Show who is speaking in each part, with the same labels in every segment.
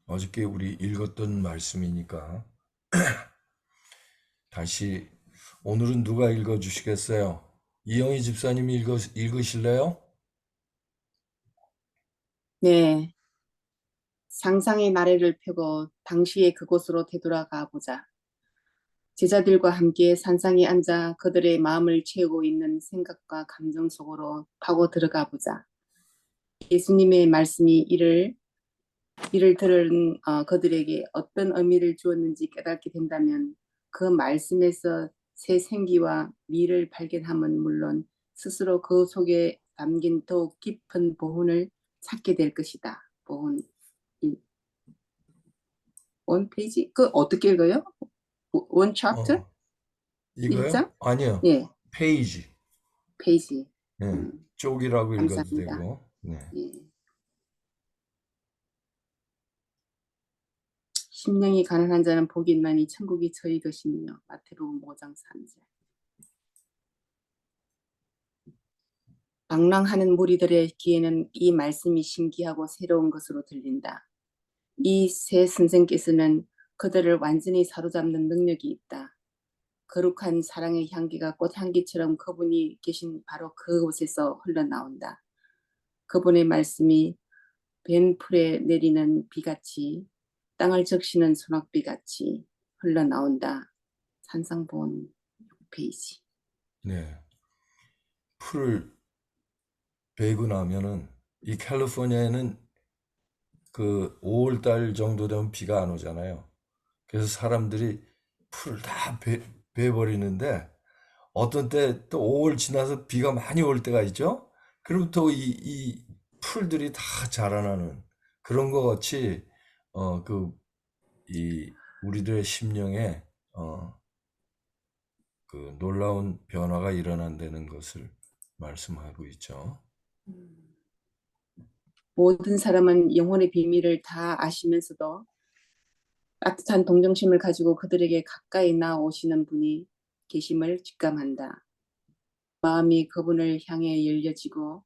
Speaker 1: 어저께 우리 읽었던 말씀이니까 다시 오늘은 누가 읽어주시겠어요? 이영희 집사님이 읽으실래요?
Speaker 2: 네, 상상의 나래를 펴고 당시의 그곳으로 되돌아가 보자. 제자들과 함께 산상에 앉아 그들의 마음을 채우고 있는 생각과 감정 속으로 파고 들어가 보자. 예수님의 말씀이 이를 들은 그들에게 어떤 의미를 주었는지 깨닫게 된다면 그 말씀에서 새 생기와 미를 발견함은 물론 스스로 그 속에 담긴 더욱 깊은 보훈을 찾게 될 것이다. 보훈. 원 페이지? 그 어떻게 읽어요? 원 챕터?
Speaker 1: 어, 이거요?
Speaker 2: 1장?
Speaker 1: 아니요.
Speaker 2: 예,
Speaker 1: 페이지.
Speaker 2: 페이지.
Speaker 1: 네, 쪽이라고 읽어도
Speaker 2: 감사합니다.
Speaker 1: 되고. 네.
Speaker 2: 예. 심령이 가난한 자는 복이 있나니 천국이 저희 것이며 마태복음 5장 3절. 방랑하는 무리들의 귀에는 이 말씀이 신기하고 새로운 것으로 들린다. 이 새 선생께서는 그들을 완전히 사로잡는 능력이 있다. 거룩한 사랑의 향기가 꽃향기처럼 그분이 계신 바로 그곳에서 흘러나온다. 그분의 말씀이 벤 풀에 내리는 비같이 땅을 적시는 소낙비같이 흘러나온다. 산상본 6페이지.
Speaker 1: 네. 풀을 베고 나면은 이 캘리포니아에는 그 5월 달 정도 되면 비가 안 오잖아요. 그래서 사람들이 풀을 다 베버리는데 어떤 때 또 5월 지나서 비가 많이 올 때가 있죠. 그럼 또 이 풀들이 다 자라나는 그런 것 같이 이 우리들의 심령에 그 놀라운 변화가 일어난다는 것을 말씀하고 있죠.
Speaker 2: 모든 사람은 영혼의 비밀을 다 아시면서도 따뜻한 동정심을 가지고 그들에게 가까이 나오시는 분이 계심을 직감한다. 마음이 그분을 향해 열려지고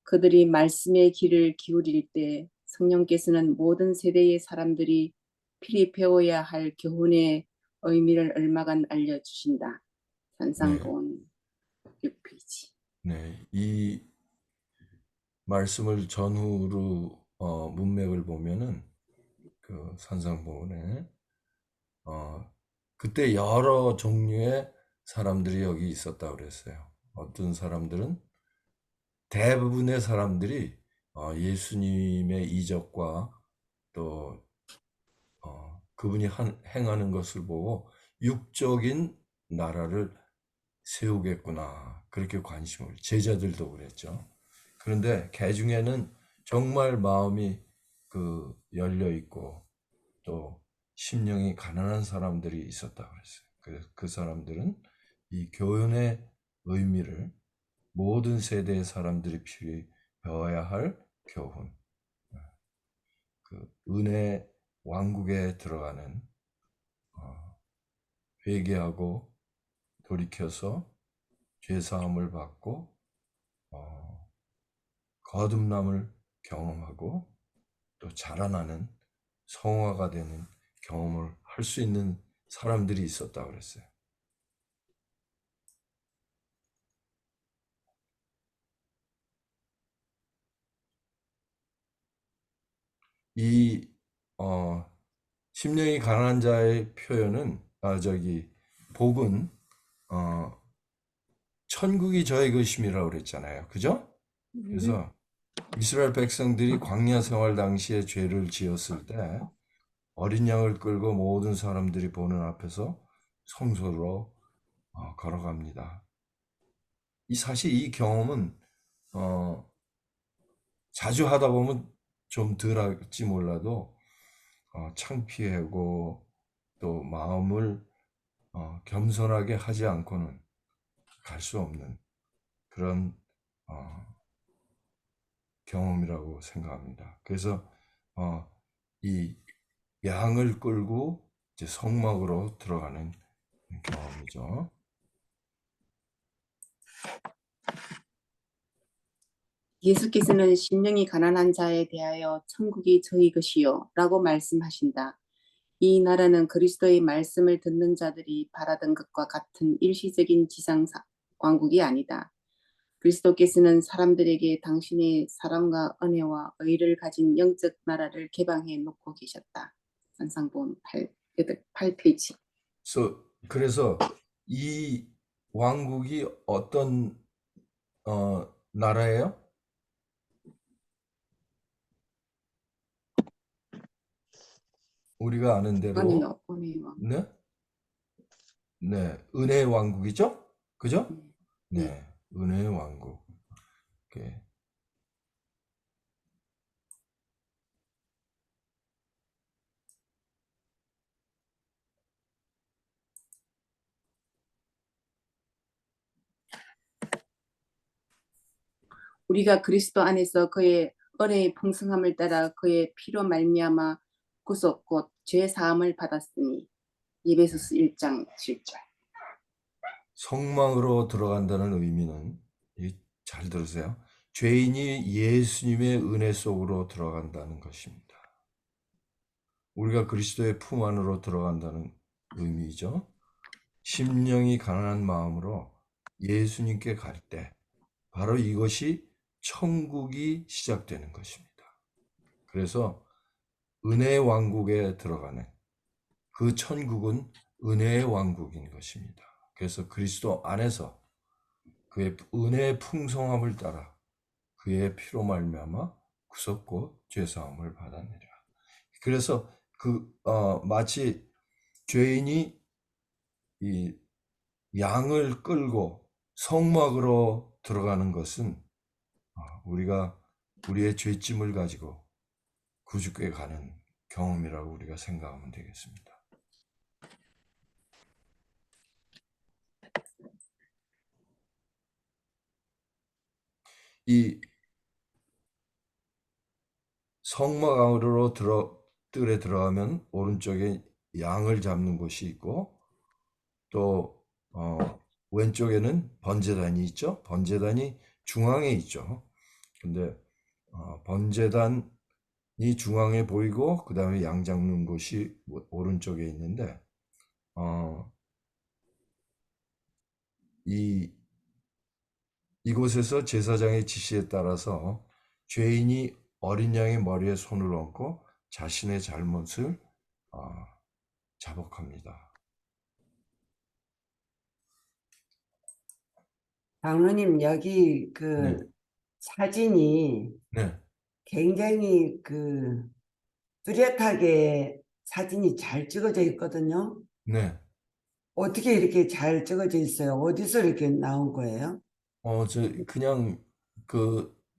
Speaker 2: 그들이 말씀의 귀를 기울일 때 성령께서는 모든 세대의 사람들이 필히 배워야 할 교훈의 의미를 얼마간 알려주신다.
Speaker 1: 네,
Speaker 2: 산상본 6페이지.
Speaker 1: 네, 이 말씀을 전후로 문맥을 보면은 그 산상보훈에 그때 여러 종류의 사람들이 여기 있었다고 그랬어요. 어떤 사람들은 대부분의 사람들이 예수님의 이적과 또 그분이 행하는 것을 보고 육적인 나라를 세우겠구나 그렇게 관심을 제자들도 그랬죠. 그런데 개 중에는 정말 마음이 그 열려 있고 또 심령이 가난한 사람들이 있었다고 그랬어요. 그래서 그 사람들은 이 교훈의 의미를 모든 세대의 사람들이 필히 배워야 할 교훈, 그 은혜 왕국에 들어가는 회개하고 돌이켜서 죄 사함을 받고 거듭남을 경험하고 또 자라나는 성화가 되는 경험을 할 수 있는 사람들이 있었다고 그랬어요. 이 심령이 가난한 자의 표현은 복은 천국이 저의 것임이라고 그랬잖아요. 그죠? 그래서 이스라엘 백성들이 광야 생활 당시에 죄를 지었을 때 어린 양을 끌고 모든 사람들이 보는 앞에서 성소로 걸어갑니다. 사실 이 경험은 자주 하다 보면 좀 덜 할지 몰라도 창피하고 또 마음을 겸손하게 하지 않고는 갈 수 없는 그런 경험이라고 생각합니다. 그래서 이 양을 끌고 이제 성막으로 들어가는 경험이죠.
Speaker 2: 예수께서는 심령이 가난한 자에 대하여 천국이 저희 것이요 라고 말씀하신다. 이 나라는 그리스도의 말씀을 듣는 자들이 바라던 것과 같은 일시적인 지상 왕국이 아니다. 그리스도께서는 사람들에게 당신의 사랑과 은혜와 의를 가진 영적 나라를 개방해 놓고 계셨다. 산상본 8페이지.
Speaker 1: 그래서 이 왕국이 어떤 나라예요? 우리가 아는 대로
Speaker 2: 은혜요, 은혜의 왕.
Speaker 1: 네, 네, 은혜의 왕국이죠? 그죠?
Speaker 2: 네.
Speaker 1: 네, 은혜의 왕국. 이렇게.
Speaker 2: 우리가 그리스도 안에서 그의 은혜의 풍성함을 따라 그의 피로 말미암아 구속 곧 죄 사함을 받았으니. 예배소서 1장 7절.
Speaker 1: 성막으로 들어간다는 의미는 잘 들으세요. 죄인이 예수님의 은혜 속으로 들어간다는 것입니다. 우리가 그리스도의 품 안으로 들어간다는 의미죠. 심령이 가난한 마음으로 예수님께 갈 때 바로 이것이 천국이 시작되는 것입니다. 그래서 은혜의 왕국에 들어가는 그 천국은 은혜의 왕국인 것입니다. 그래서 그리스도 안에서 그의 은혜의 풍성함을 따라 그의 피로 말미암아 구속고 죄사함을 받았느니라. 그래서 마치 죄인이 이 양을 끌고 성막으로 들어가는 것은 우리가 우리의 죄짐을 가지고 구주께 가는 경험이라고 우리가 생각하면 되겠습니다. 이 성막 안으로 뜰에 들어가면 오른쪽에 양을 잡는 곳이 있고 또 왼쪽에는 번제단이 있죠. 번제단이 중앙에 있죠. 근데 번제단이 중앙에 보이고 그 다음에 양 잡는 곳이 오른쪽에 있는데 이곳에서 제사장의 지시에 따라서 죄인이 어린 양의 머리에 손을 얹고 자신의 잘못을 자복합니다.
Speaker 3: 장로님, 여기
Speaker 1: 네,
Speaker 3: 사진이
Speaker 1: 네,
Speaker 3: 굉장히 뚜렷하게 사진이 잘 찍어져 있거든요.
Speaker 1: 네.
Speaker 3: 어떻게 이렇게 잘 찍어져 있어요? 어디서 이렇게 나온 거예요?
Speaker 1: 저 그냥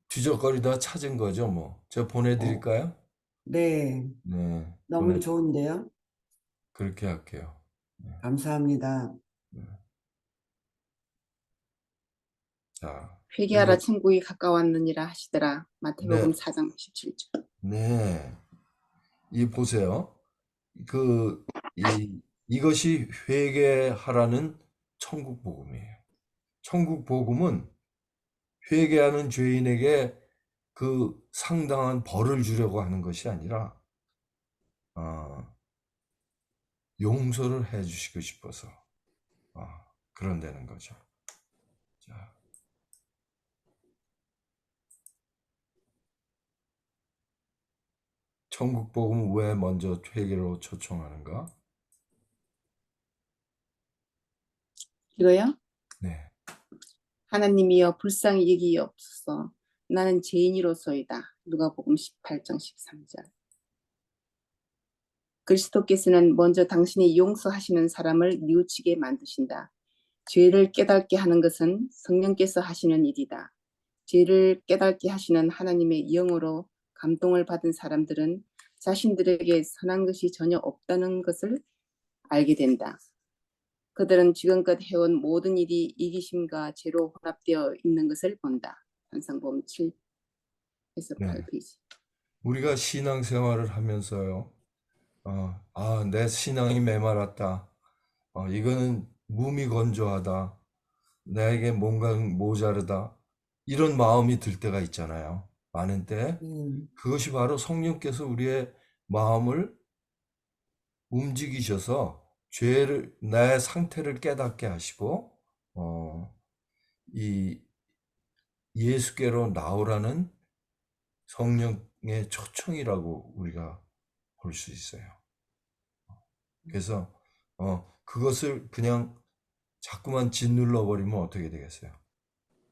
Speaker 1: 뒤적거리다 찾은 거죠, 뭐. 제가
Speaker 3: 어,
Speaker 1: 보내드릴까요?
Speaker 3: 네,
Speaker 1: 네,
Speaker 3: 너무 좋은데요?
Speaker 1: 그렇게 할게요. 네,
Speaker 3: 감사합니다.
Speaker 1: 네. 자,
Speaker 2: 회개하라
Speaker 1: 이거,
Speaker 2: 천국이 가까웠느니라 하시더라. 마태복음
Speaker 1: 네,
Speaker 2: 4장 17절.
Speaker 1: 네. 보세요. 이것이 회개하라는 천국 복음이에요. 천국 복음은 회개하는 죄인에게 그 상당한 벌을 주려고 하는 것이 아니라, 어, 용서를 해 주시고 싶어서, 그런다는 거죠. 자, 천국 복음은 왜 먼저 회개로 초청하는가?
Speaker 2: 이거요?
Speaker 1: 네,
Speaker 2: 하나님이여 불쌍히 여기옵소서. 나는 죄인이로소이다. 누가복음 18장 13절. 그리스도께서는 먼저 당신이 용서하시는 사람을 뉘우치게 만드신다. 죄를 깨닫게 하는 것은 성령께서 하시는 일이다. 죄를 깨닫게 하시는 하나님의 영으로 감동을 받은 사람들은 자신들에게 선한 것이 전혀 없다는 것을 알게 된다. 그들은 지금껏 해온 모든 일이 이기심과 죄로 혼합되어 있는 것을 본다. 산상보험 7에서
Speaker 1: 네.
Speaker 2: 8페이지.
Speaker 1: 우리가 신앙생활을 하면서요, 내 신앙이 메말랐다. 이거는 무미건조하다. 나에게 뭔가 모자르다. 이런 마음이 들 때가 있잖아요. 많은 때.
Speaker 3: 음,
Speaker 1: 그것이 바로 성령께서 우리의 마음을 움직이셔서 나의 상태를 깨닫게 하시고, 이 예수께로 나오라는 성령의 초청이라고 우리가 볼 수 있어요. 그래서, 그것을 그냥 자꾸만 짓눌러 버리면 어떻게 되겠어요?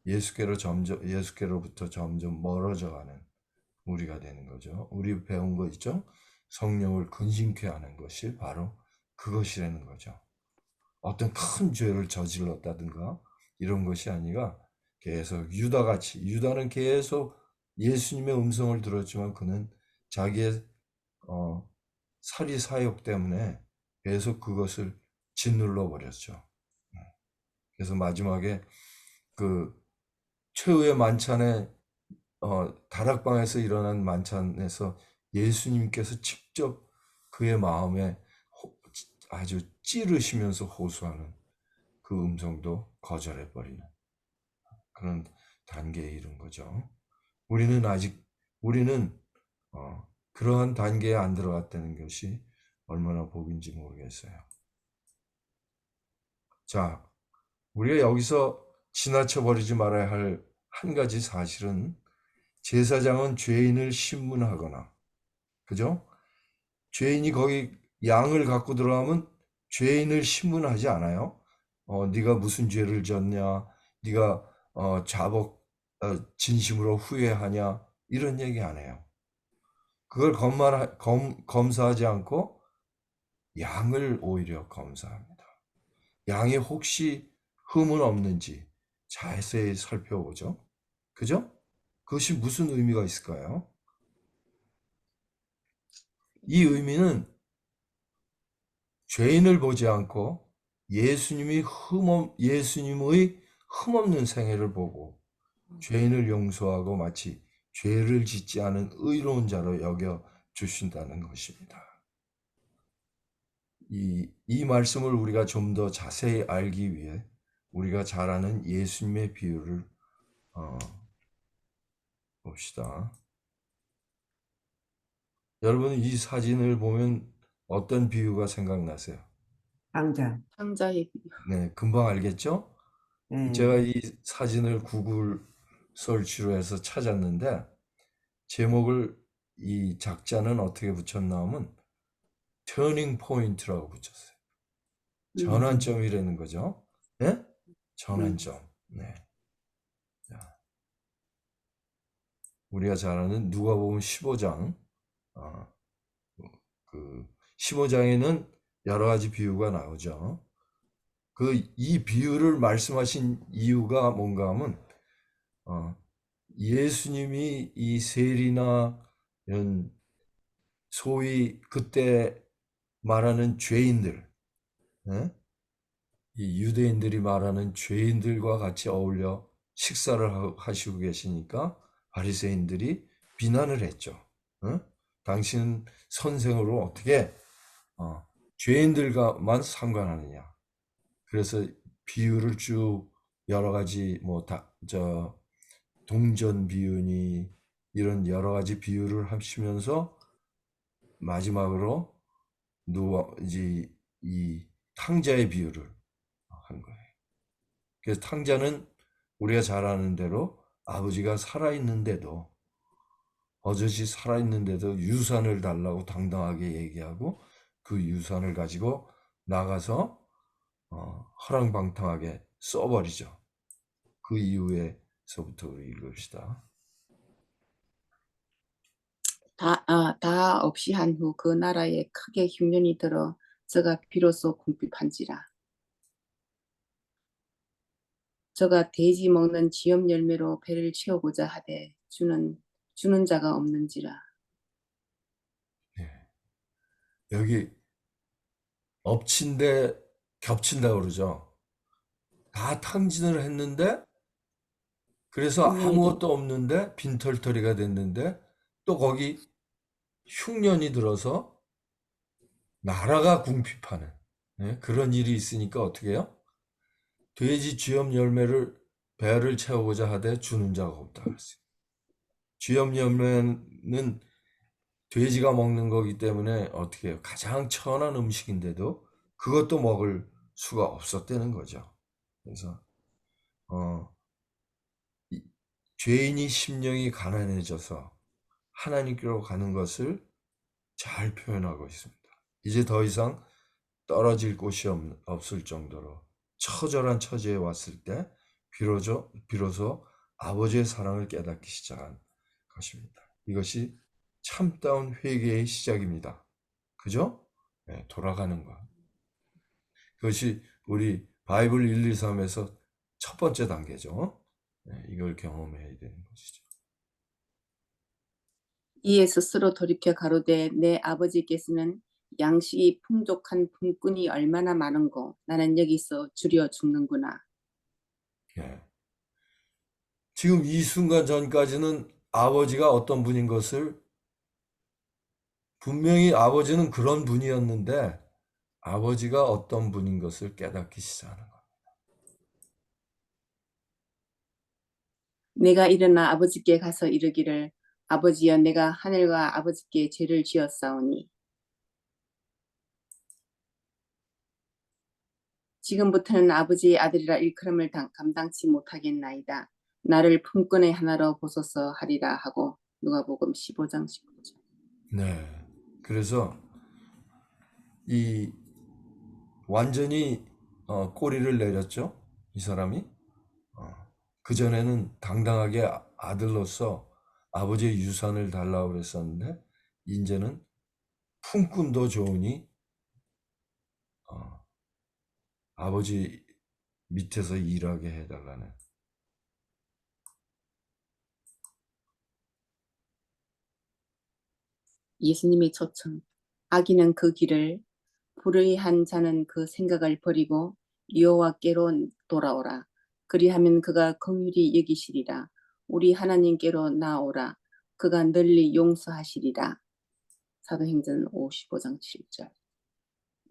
Speaker 1: 예수께로부터 점점 멀어져 가는 우리가 되는 거죠. 우리 배운 거 있죠? 성령을 근심케 하는 것이 바로 그것이라는 거죠. 어떤 큰 죄를 저질렀다든가 이런 것이 아니라 계속 유다는 계속 예수님의 음성을 들었지만 그는 자기의 사리 사욕 때문에 계속 그것을 짓눌러 버렸죠. 그래서 마지막에 그 최후의 만찬에 다락방에서 일어난 만찬에서 예수님께서 직접 그의 마음에 아주 찌르시면서 호소하는 그 음성도 거절해버리는 그런 단계에 이른 거죠. 우리는 그러한 단계에 안 들어갔다는 것이 얼마나 복인지 모르겠어요. 자, 우리가 여기서 지나쳐버리지 말아야 할 한 가지 사실은 제사장은 죄인을 신문하거나, 그죠? 죄인이 거기 양을 갖고 들어가면 죄인을 신문하지 않아요. 네가 무슨 죄를 졌냐, 네가 진심으로 후회하냐 이런 얘기 안 해요. 그걸 검사하지 않고 양을 오히려 검사합니다. 양이 혹시 흠은 없는지 자세히 살펴보죠. 그죠? 그것이 무슨 의미가 있을까요? 이 의미는 죄인을 보지 않고 예수님의 흠없는 생애를 보고 죄인을 용서하고 마치 죄를 짓지 않은 의로운 자로 여겨 주신다는 것입니다. 이 말씀을 우리가 좀 더 자세히 알기 위해 우리가 잘 아는 예수님의 비유를 봅시다. 여러분, 이 사진을 보면 어떤 비유가 생각나세요?
Speaker 3: 당장.
Speaker 2: 창자의
Speaker 1: 네, 금방 알겠죠?
Speaker 3: 네.
Speaker 1: 제가 이 사진을 구글 설치로 해서 찾았는데 제목을 이 작자는 어떻게 붙였나 하면 터닝 포인트라고 붙였어요. 전환점이라는 거죠. 네? 전환점. 네. 자, 우리가 잘 아는 누가복음 15장. 그 15장에는 여러 가지 비유가 나오죠. 이 비유를 말씀하신 이유가 뭔가 하면 예수님이 이 세리나 이런 소위 그때 말하는 죄인들, 예? 이 유대인들이 말하는 죄인들과 같이 어울려 식사를 하시고 계시니까 바리새인들이 비난을 했죠. 예? 당신은 선생으로 어떻게 죄인들과만 상관하느냐. 그래서 비유를 쭉 여러 가지 동전 비유니 이런 여러 가지 비유를 하시면서 마지막으로 이제 이 탕자의 비유를 한 거예요. 그래서 탕자는 우리가 잘 아는 대로 아버지가 살아있는데도 버젓이 살아있는데도 유산을 달라고 당당하게 얘기하고 그 유산을 가지고 나가서 허랑방탕하게 써버리죠. 그 이후에서부터 우리 읽읍시다.
Speaker 2: 다 없이 한 후 그 나라에 크게 흉년이 들어 저가 비로소 궁핍한지라. 저가 돼지 먹는 지엽 열매로 배를 채우고자 하되 주는 자가 없는지라.
Speaker 1: 예. 여기 엎친데 겹친다 그러죠. 다 탕진을 했는데 그래서
Speaker 2: 흉년이 들
Speaker 1: 아무것도 없는데 빈털터리가 됐는데 또 거기 흉년이 들어서 나라가 궁핍하는 그런 일이 있으니까 어떻게 해요? 돼지 쥐염 열매를 배를 채우고자 하되 주는 자가 없다 그랬어요. 쥐염염면은 돼지가 먹는 거기 때문에 어떻게 해요? 가장 천한 음식인데도 그것도 먹을 수가 없었다는 거죠. 그래서 이 죄인이 심령이 가난해져서 하나님께로 가는 것을 잘 표현하고 있습니다. 이제 더 이상 떨어질 곳이 없을 정도로 처절한 처지에 왔을 때 비로소 아버지의 사랑을 깨닫기 시작한 것입니다. 이것이 참다운 회개의 시작입니다. 그죠? 네, 돌아가는 것. 그것이 우리 바이블 1, 2, 3에서 첫 번째 단계죠. 네, 이걸 경험해야 되는 것이죠.
Speaker 2: 이에 스스로 돌이켜 가로되 내 아버지께서는 양식이 풍족한 품꾼이 얼마나 많은고 나는 여기서 줄여 죽는구나.
Speaker 1: 예. 지금 이 순간 전까지는 아버지가 어떤 분인 것을 분명히 아버지는 그런 분이었는데 아버지가 어떤 분인 것을 깨닫기 시작하는 것.
Speaker 2: 내가 일어나 아버지께 가서 이르기를 아버지여 내가 하늘과 아버지께 죄를 지었사오니 지금부터는 아버지의 아들이라 일컬음을 감당치 못하겠나이다. 나를 품꾼의 하나로 보소서 하리라 하고 누가복음 15장 19절.
Speaker 1: 네. 그래서 이 완전히 꼬리를 내렸죠. 이 사람이. 그전에는 당당하게 아들로서 아버지의 유산을 달라고 그랬었는데 이제는 품꾼도 좋으니 아버지 밑에서 일하게 해달라는.
Speaker 2: 예수님의 초청. 악인은 그 길을 불의한 자는 그 생각을 버리고 여호와께로 돌아오라. 그리하면 그가 긍휼히 여기시리라. 우리 하나님께로 나오라. 그가 널리 용서하시리라. 사도행전 55장 7절.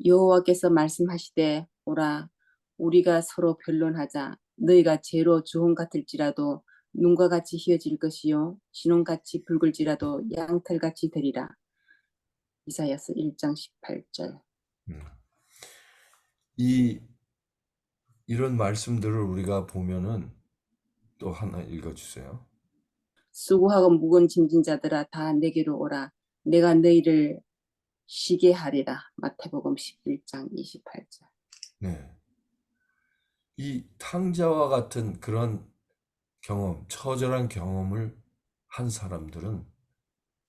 Speaker 2: 여호와께서 말씀하시되 오라 우리가 서로 변론하자. 너희가 죄로 주홍 같을지라도 눈과 같이 희어질 것이요 진홍같이 붉을지라도 양털같이 되리라. 이사야서 1장 18절.
Speaker 1: 이런 말씀들을 우리가 보면은 또 하나 읽어주세요.
Speaker 2: 수고하고 무거운 짐진 자들아 다 내게로 오라. 내가 너희를 쉬게 하리라. 마태복음 11장 28절.
Speaker 1: 네. 이 탕자와 같은 그런 경험, 처절한 경험을 한 사람들은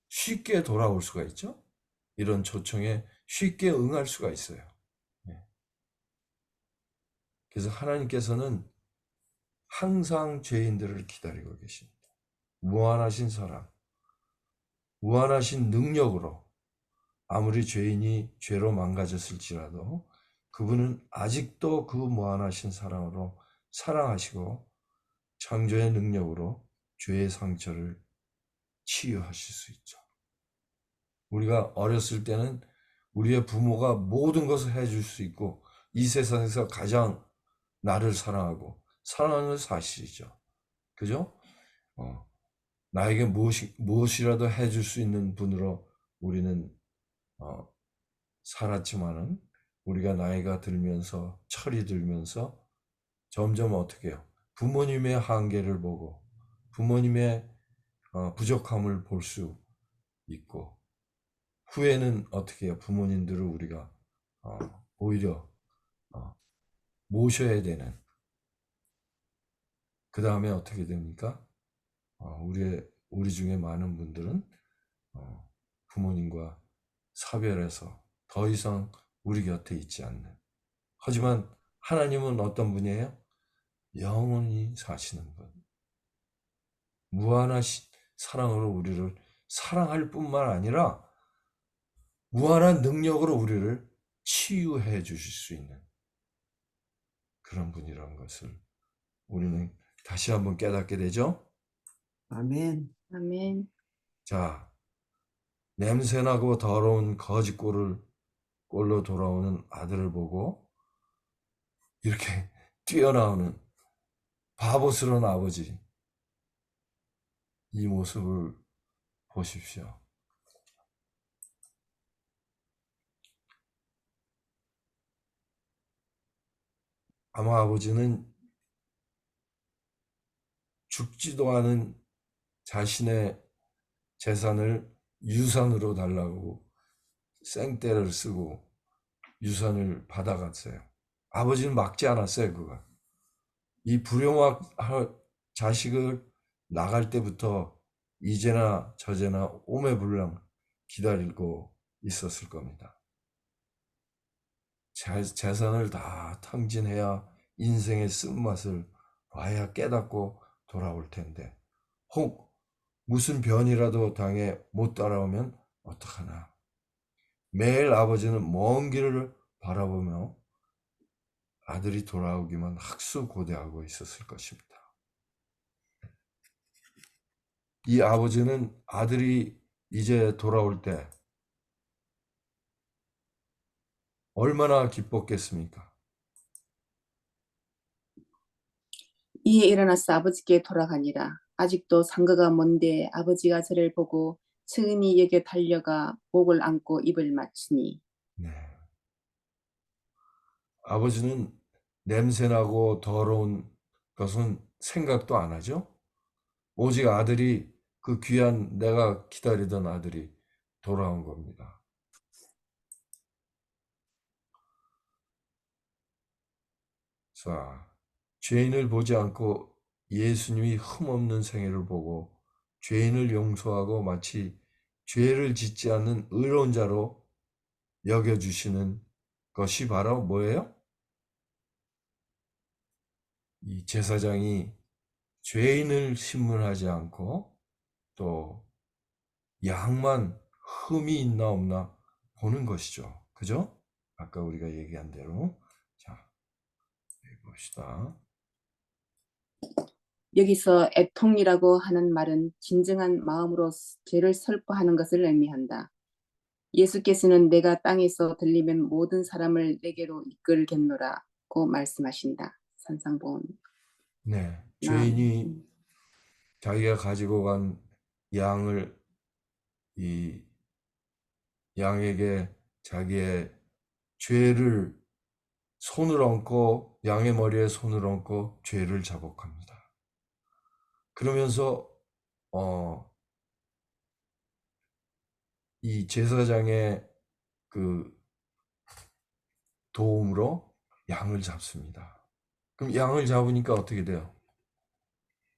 Speaker 1: 쉽게 돌아올 수가 있죠. 이런 초청에 쉽게 응할 수가 있어요. 네. 그래서 하나님께서는 항상 죄인들을 기다리고 계십니다. 무한하신 사랑, 무한하신 능력으로 아무리 죄인이 죄로 망가졌을지라도 그분은 아직도 그 무한하신 사랑으로 사랑하시고 창조의 능력으로 죄의 상처를 치유하실 수 있죠. 우리가 어렸을 때는 우리의 부모가 모든 것을 해줄 수 있고 이 세상에서 가장 나를 사랑하고 사랑하는 사실이죠. 그죠? 나에게 무엇이라도 해줄 수 있는 분으로 우리는 살았지만은 우리가 나이가 들면서 철이 들면서 점점 어떻게 해요? 부모님의 한계를 보고 부모님의 부족함을 볼 수 있고 후에는 어떻게 해요? 부모님들을 우리가 오히려 모셔야 되는. 그 다음에 어떻게 됩니까? 우리 중에 많은 분들은 부모님과 사별해서 더 이상 우리 곁에 있지 않는. 하지만 하나님은 어떤 분이에요? 영원히 사시는 분. 무한하신 사랑으로 우리를 사랑할 뿐만 아니라 무한한 능력으로 우리를 치유해 주실 수 있는 그런 분이라는 것을 우리는 다시 한번 깨닫게 되죠.
Speaker 3: 아멘.
Speaker 2: 아멘.
Speaker 1: 자, 냄새나고 더러운 꼴로 돌아오는 아들을 보고 이렇게 뛰어나오는 바보스러운 아버지, 이 모습을 보십시오. 아마 아버지는 죽지도 않은 자신의 재산을 유산으로 달라고 생떼를 쓰고 유산을 받아갔어요. 아버지는 막지 않았어요, 그걸. 이 불효막 자식을 나갈 때부터 이제나 저제나 오매불랑 기다리고 있었을 겁니다. 재산을 다 탕진해야 인생의 쓴맛을 봐야 깨닫고 돌아올 텐데, 혹 무슨 변이라도 당해 못 따라오면 어떡하나. 매일 아버지는 먼 길을 바라보며 아들이 돌아오기만 학수고대하고 있었을 것입니다. 이 아버지는 아들이 이제 돌아올 때 얼마나 기뻤겠습니까?
Speaker 2: 이에 일어나서 아버지께 돌아가니라. 아직도 상거가 먼데 아버지가 저를 보고 측은히 여겨 달려가 목을 안고 입을 맞추니.
Speaker 1: 네. 아버지는 냄새나고 더러운 것은 생각도 안 하죠. 오직 아들이, 그 귀한 내가 기다리던 아들이 돌아온 겁니다. 자, 죄인을 보지 않고 예수님이 흠없는 생애를 보고 죄인을 용서하고 마치 죄를 짓지 않는 의로운 자로 여겨주시는 것이 바로 뭐예요? 이 제사장이 죄인을 신문하지 않고 또 양만 흠이 있나 없나 보는 것이죠. 그죠? 아까 우리가 얘기한 대로. 자, 여기 봅시다.
Speaker 2: 여기서 애통이라고 하는 말은 진정한 마음으로 죄를 설포하는 것을 의미한다. 예수께서는 내가 땅에서 들리면 모든 사람을 내게로 이끌겠노라고 말씀하신다. 산상본.
Speaker 1: 네,
Speaker 2: 나,
Speaker 1: 죄인이 자기가 가지고 간 양을 이 양에게 자기의 죄를 손을 얹고 양의 머리에 손을 얹고 죄를 자복합니다. 그러면서 이 제사장의 그 도움으로 양을 잡습니다. 그럼 양을 잡으니까 어떻게 돼요?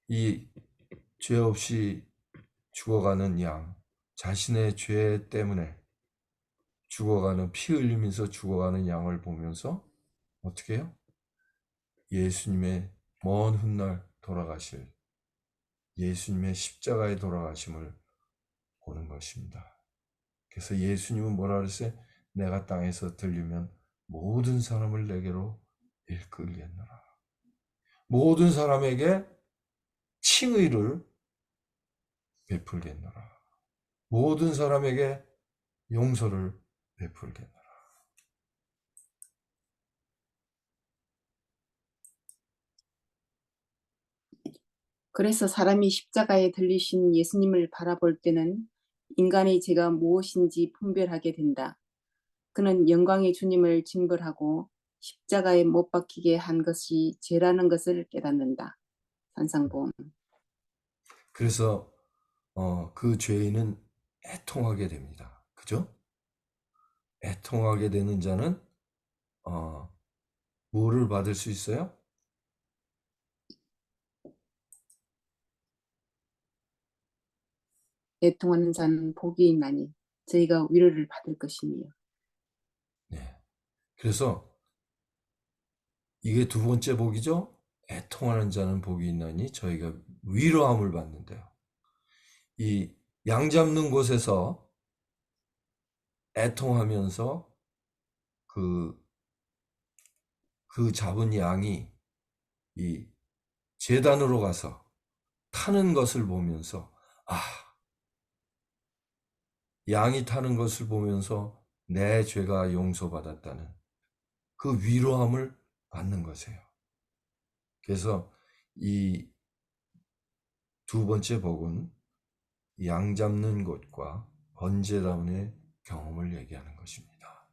Speaker 1: 이 죄 없이 죽어가는 양, 자신의 죄 때문에 죽어가는, 피 흘리면서 죽어가는 양을 보면서 어떻게 해요? 예수님의 먼 훗날 돌아가실, 예수님의 십자가에 돌아가심을 보는 것입니다. 그래서 예수님은 뭐라 그랬어요? 내가 땅에서 들리면 모든 사람을 내게로 이끌겠노라. 모든 사람에게 칭의를 베풀겠노라. 모든 사람에게 용서를 베풀겠노라.
Speaker 2: 그래서 사람이 십자가에 들리신 예수님을 바라볼 때는 인간의 죄가 무엇인지 분별하게 된다. 그는 영광의 주님을 징벌하고 십자가에 못 박히게 한 것이 죄라는 것을 깨닫는다. 산상본.
Speaker 1: 그래서 그 죄인은 애통하게 됩니다. 그죠? 애통하게 되는 자는 뭐를 받을 수 있어요?
Speaker 2: 애통하는 자는 복이 있나니 저희가 위로를 받을 것이니요.
Speaker 1: 네. 그래서 이게 두 번째 복이죠. 애통하는 자는 복이 있나니 저희가 위로함을 받는데요. 이 양 잡는 곳에서 애통하면서 그 잡은 양이 이 제단으로 가서 타는 것을 보면서, 양이 타는 것을 보면서 내 죄가 용서받았다는 그 위로함을 받는 것이에요. 그래서 이 두 번째 복은 양 잡는 곳과 번제다운의 경험을 얘기하는 것입니다.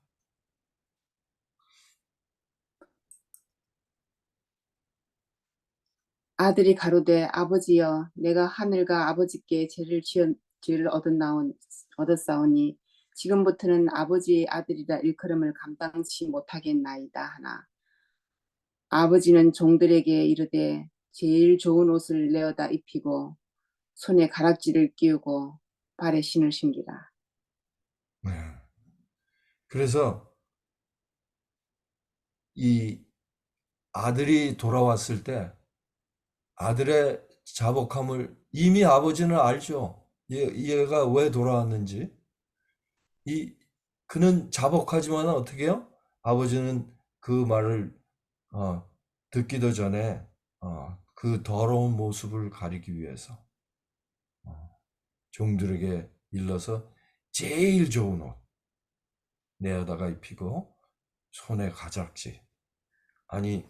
Speaker 2: 아들이 가로되 아버지여 내가 하늘과 아버지께 죄를 얻었사오니 지금부터는 아버지의 아들이라 일컬음을 감당치 못하겠나이다 하나 아버지는 종들에게 이르되 제일 좋은 옷을 내어다 입히고 손에 가락지를 끼우고 발에 신을 신기라.
Speaker 1: 네. 그래서 이 아들이 돌아왔을 때 아들의 자복함을 이미 아버지는 알죠. 얘가 왜 돌아왔는지. 그는 자복하지만 어떻게 해요? 아버지는 그 말을 듣기도 전에 그 더러운 모습을 가리기 위해서 종들에게 일러서 제일 좋은 옷 내어다가 입히고 손에 가작지. 아니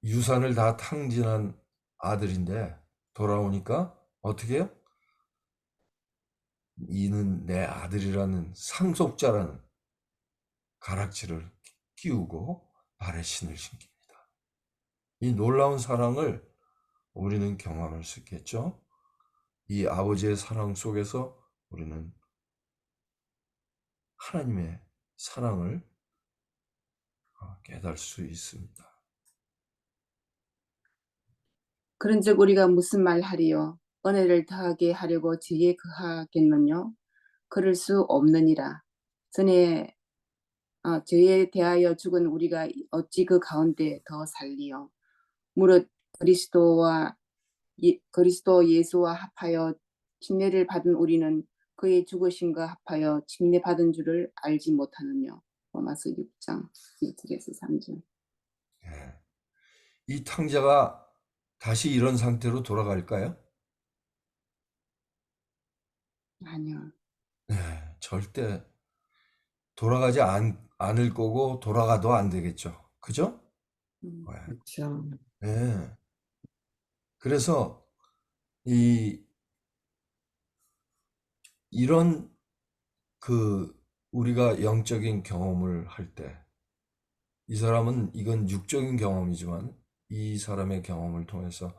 Speaker 1: 유산을 다 탕진한 아들인데 돌아오니까 어떻게 해요? 이는 내 아들이라는 상속자라는 가락지를 끼우고 발에 신을 신깁니다. 이 놀라운 사랑을 우리는 경험할 수 있겠죠. 이 아버지의 사랑 속에서 우리는 하나님의 사랑을 깨달을 수 있습니다.
Speaker 2: 그런즉 우리가 무슨 말하리요? 은혜를 더하게 하려고 죄에 거하겠느뇨? 그럴 수 없느니라. 죄에 대하여 죽은 우리가 어찌 그 가운데 더 살리요? 무릇 그리스도 예수와 합하여 침례를 받은 우리는 그의 죽으심과 합하여 침례 받은 줄을 알지 못하느뇨. 로마서 6장 1절에서 3절.
Speaker 1: 예. 이 탕자가 다시 이런 상태로 돌아갈까요?
Speaker 2: 아니요.
Speaker 1: 네, 절대 돌아가지 않을 거고 돌아가도 안 되겠죠. 그죠? 네.
Speaker 3: 그렇죠.
Speaker 1: 네. 그래서 이런 우리가 영적인 경험을 할 때 이 사람은 이건 육적인 경험이지만 이 사람의 경험을 통해서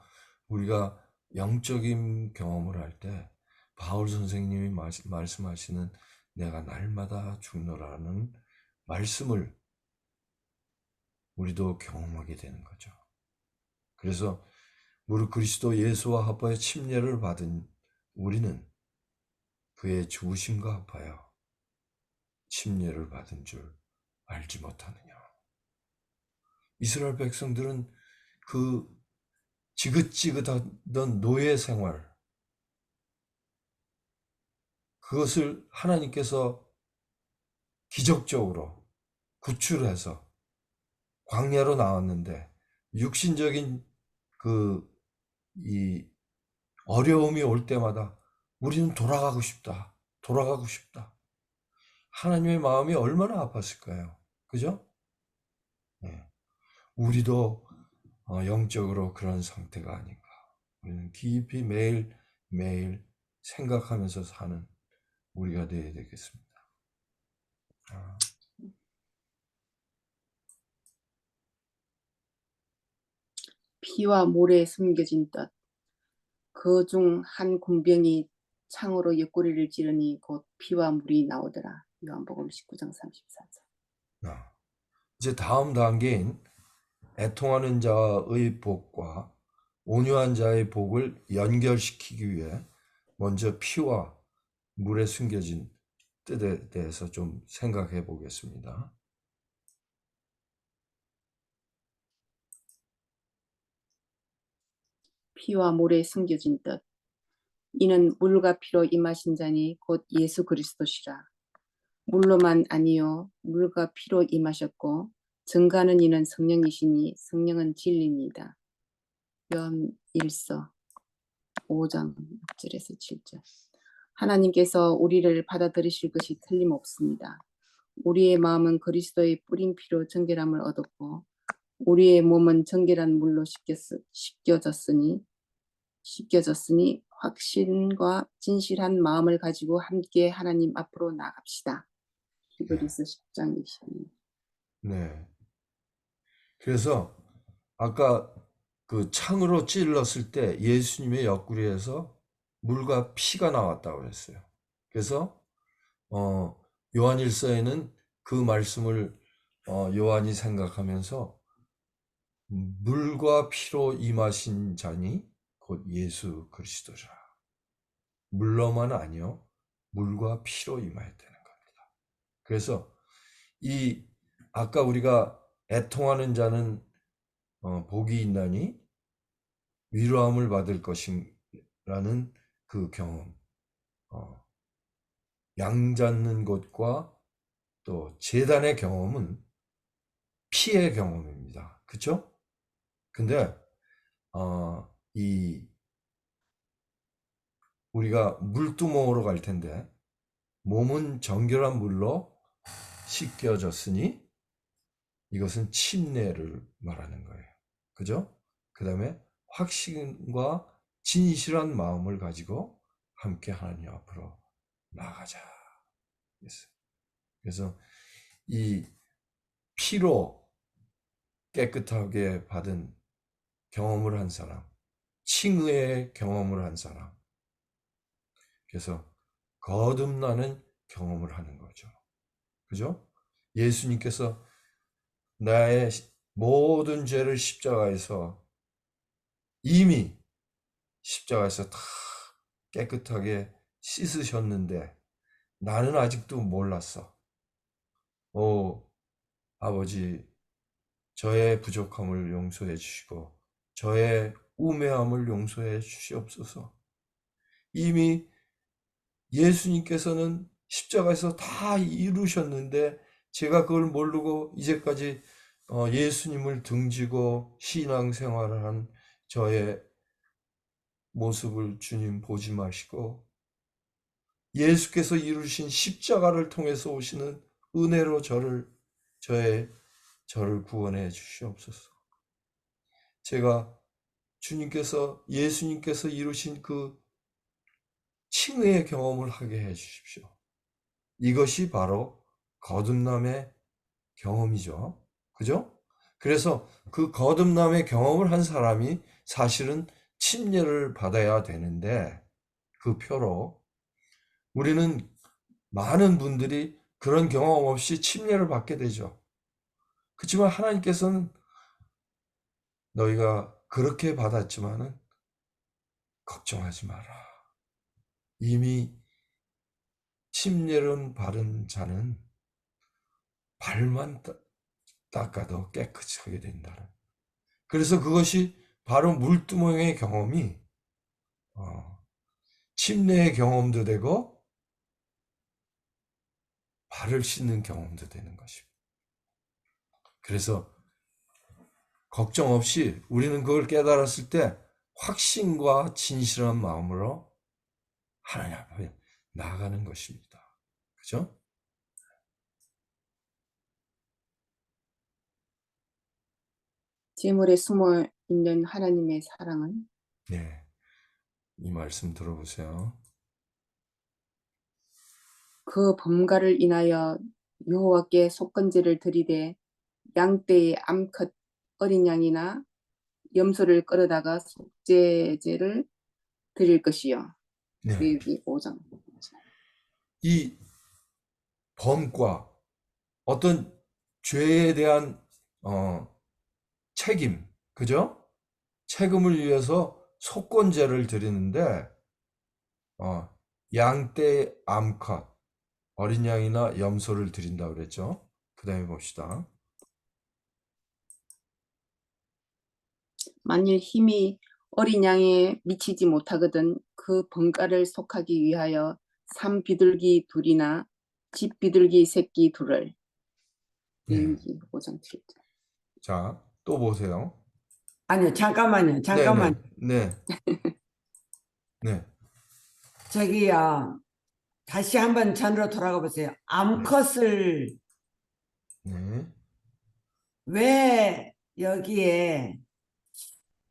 Speaker 1: 우리가 영적인 경험을 할 때 바울 선생님이 말씀하시는 내가 날마다 죽노라는 말씀을 우리도 경험하게 되는 거죠. 그래서 무릇 그리스도 예수와 합하여 침례를 받은 우리는 그의 죽으심과 합하여 침례를 받은 줄 알지 못하느냐. 이스라엘 백성들은 그 지긋지긋하던 노예 생활, 그것을 하나님께서 기적적으로 구출해서 광야로 나왔는데 육신적인 이 어려움이 올 때마다 우리는 돌아가고 싶다. 돌아가고 싶다. 하나님의 마음이 얼마나 아팠을까요? 그죠? 네. 우리도 영적으로 그런 상태가 아닌가. 우리는 깊이 매일 생각하면서 사는 우리가 되어야 되겠습니다.
Speaker 2: 피와 모래에 숨겨진 뜻. 그 중 한 군병이 창으로 옆구리를 찌르니 곧 피와 물이 나오더라. 요한복음 19장 34절.
Speaker 1: 이제 다음 단계인 애통하는 자의 복과 온유한 자의 복을 연결시키기 위해 먼저 피와 물에 숨겨진 뜻에 대해서 좀 생각해 보겠습니다.
Speaker 2: 피와 모래에 숨겨진 뜻. 이는 물과 피로 임하신 자니 곧 예수 그리스도시라. 물로만 아니요 물과 피로 임하셨고 증가하는 이는 성령이시니 성령은 진리입니다. 요한 1서 5장 6절에서 7절. 하나님께서 우리를 받아들이실 것이 틀림없습니다. 우리의 마음은 그리스도의 뿌린 피로 정결함을 얻었고 우리의 몸은 정결한 물로 씻겨졌으니 확신과 진실한 마음을 가지고 함께 하나님 앞으로 나갑시다. 히브리서 10장 22.
Speaker 1: 네. 그래서 아까 그 창으로 찔렀을 때 예수님의 옆구리에서 물과 피가 나왔다고 그랬어요. 그래서 요한일서에는 그 말씀을 요한이 생각하면서 물과 피로 임하신 자니 곧 예수 그리스도라. 물로만 아니요, 물과 피로 임하였다는 겁니다. 그래서 이 아까 우리가 애통하는 자는 복이 있나니 위로함을 받을 것이라는 그 경험, 양 잡는 것과 또 제단의 경험은 피의 경험입니다. 그렇죠? 근데 이 우리가 물두멍으로 갈 텐데 몸은 정결한 물로 씻겨졌으니 이것은 침례를 말하는 거예요. 그죠? 그 다음에 확신과 진실한 마음을 가지고 함께 하나님 앞으로 나가자. 그래서 이 피로 깨끗하게 받은 경험을 한 사람, 칭의의 경험을 한 사람, 그래서 거듭나는 경험을 하는 거죠. 그죠? 예수님께서 나의 모든 죄를 십자가에서 이미 십자가에서 다 깨끗하게 씻으셨는데 나는 아직도 몰랐어. 오, 아버지, 저의 부족함을 용서해 주시고 저의 우매함을 용서해 주시옵소서. 이미 예수님께서는 십자가에서 다 이루셨는데 제가 그걸 모르고 이제까지 예수님을 등지고 신앙생활을 한 저의 모습을 주님 보지 마시고 예수께서 이루신 십자가를 통해서 오시는 은혜로 저를 구원해 주시옵소서. 제가 예수님께서 이루신 그 칭의의 경험을 하게 해 주십시오. 이것이 바로 거듭남의 경험이죠. 그죠? 그래서 그 거듭남의 경험을 한 사람이 사실은 침례를 받아야 되는데 그 표로 우리는 많은 분들이 그런 경험 없이 침례를 받게 되죠. 그렇지만 하나님께서는 너희가 그렇게 받았지만은 걱정하지 마라. 이미 침례를 받은 자는 발만 닦아도 깨끗하게 된다는. 그래서 그것이 바로 물두멍의 경험이 침례의 경험도 되고 발을 씻는 경험도 되는 것입니다. 그래서 걱정 없이 우리는 그걸 깨달았을 때 확신과 진실한 마음으로 하나님 앞에 나아가는 것입니다. 그죠?
Speaker 2: 재물에 숨어 있는 하나님의 사랑은
Speaker 1: 네. 이 말씀 들어보세요.
Speaker 2: 그 범가를 인하여 여호와께 속건제를 드리되 양떼의 암컷 어린 양이나 염소를 끌어다가 속죄제를 드릴 것이요.
Speaker 1: 네.
Speaker 2: 여기 5장.
Speaker 1: 이 범과 어떤 죄에 대한 책임, 그죠? 책임을 위해서 속건제를 드리는데 양떼 암컷, 어린 양이나 염소를 드린다고 그랬죠. 그 다음에 봅시다.
Speaker 2: 만일 힘이 어린 양에 미치지 못하거든 그 번가를 속하기 위하여 산 비둘기 둘이나 집 비둘기 새끼 둘을. 레위기 5장 7절.
Speaker 1: 자, 또 보세요.
Speaker 3: 아니요, 잠깐만요. 잠깐만.
Speaker 1: 네.
Speaker 3: 저기요, 다시 한번 전으로 돌아가 보세요. 암컷을
Speaker 1: 네.
Speaker 3: 왜 여기에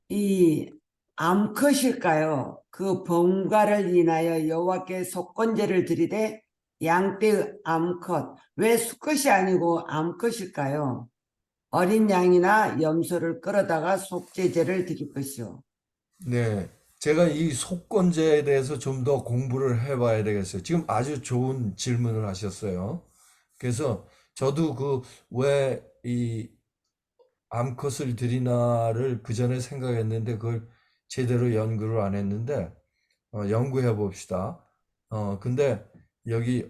Speaker 3: 이 암컷일까요? 그 범과를 인하여 여호와께 속건제를 드리되 양떼의 암컷. 왜 수컷이 아니고 암컷일까요? 어린 양이나 염소를 끌어다가 속죄제를 드릴 것이요.
Speaker 1: 네. 제가 이 속건제에 대해서 좀 더 공부를 해봐야 되겠어요. 지금 아주 좋은 질문을 하셨어요. 그래서 저도 그 왜 이 암컷을 들이나를 그 전에 생각했는데 그걸 제대로 연구를 안 했는데 연구해 봅시다. 근데 여기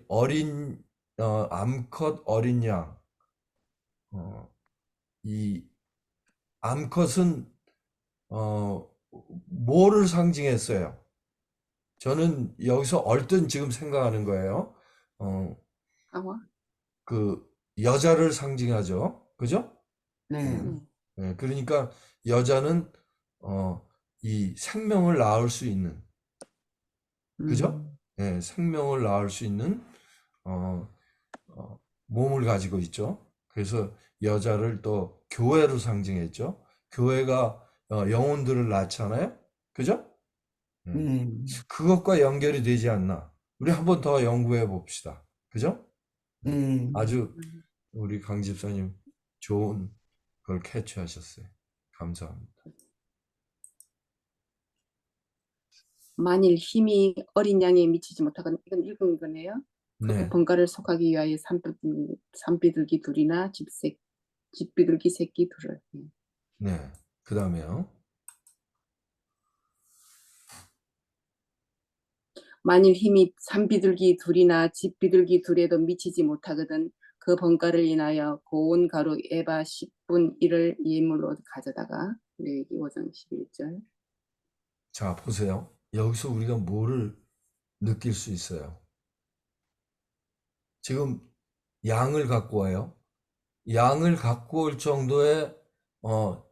Speaker 1: 암컷 어린 양, 이 암컷은 뭐를 상징했어요? 저는 여기서 얼른 지금 생각하는 거예요. 어,
Speaker 2: 아와.
Speaker 1: 그 여자를 상징하죠. 그죠?
Speaker 3: 네.
Speaker 2: 네.
Speaker 1: 네, 그러니까 여자는 이 생명을 낳을 수 있는, 그죠?
Speaker 3: 음,
Speaker 1: 네, 생명을 낳을 수 있는 어, 몸을 가지고 있죠. 그래서 여자를 또 교회로 상징했죠. 교회가 영혼들을 낳잖아요. 그죠? 음.
Speaker 3: 네.
Speaker 1: 그것과 연결이 되지 않나. 우리 한 번 더 연구해 봅시다. 그죠?
Speaker 3: 네.
Speaker 1: 아주
Speaker 2: 음.
Speaker 1: 우리 강 집사님 좋은 걸 캐치하셨어요. 감사합니다.
Speaker 2: 만일 힘이 어린 양에 미치지 못하거나 이건 읽은 거네요. 그
Speaker 1: 네,
Speaker 2: 번가를 속하기 위하여 산비둘기 둘이나 집비둘기 새끼 둘을.
Speaker 1: 네. 그 다음에요.
Speaker 2: 만일 힘이 산비둘기 둘이나 집비둘기 둘에도 미치지 못하거든 그 번가를 인하여 고운 가루 에바 10분 1을 예물로 가져다가 레위기 5장 11절.
Speaker 1: 자, 보세요. 여기서 우리가 뭐를 느낄 수 있어요? 지금 양을 갖고 와요. 양을 갖고 올 정도의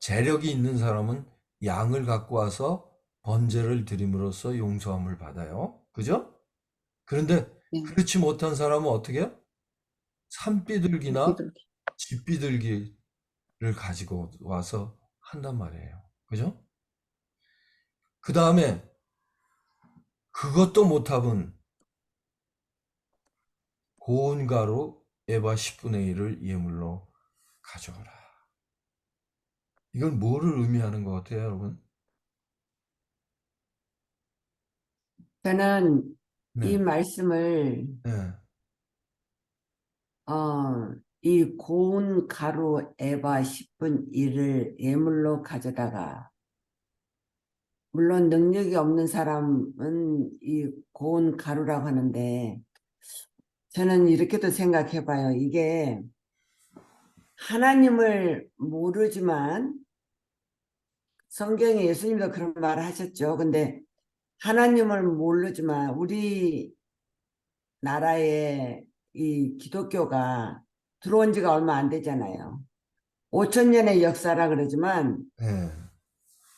Speaker 1: 재력이 있는 사람은 양을 갖고 와서 번제를 드림으로써 용서함을 받아요. 그죠? 그런데
Speaker 2: 네.
Speaker 1: 그렇지 못한 사람은 어떻게 해요? 산비둘기나
Speaker 2: 비둘기.
Speaker 1: 집비둘기를 가지고 와서 한단 말이에요. 그죠? 그 다음에 그것도 못하면 고운 가루 에바 10분의 1을 예물로 가져오라. 이건 뭐를 의미하는 것 같아요, 여러분?
Speaker 3: 저는 이
Speaker 1: 네,
Speaker 3: 말씀을
Speaker 1: 네,
Speaker 3: 이 고운 가루 에바 10분 1을 예물로 가져다가 물론 능력이 없는 사람은 이 고운 가루라고 하는데 저는 이렇게도 생각해 봐요. 이게 하나님을 모르지만 성경에 예수님도 그런 말을 하셨죠. 근데 하나님을 모르지만 우리 나라에 이 기독교가 들어온 지가 얼마 안 되잖아요. 5천 년의 역사라 그러지만
Speaker 1: 네.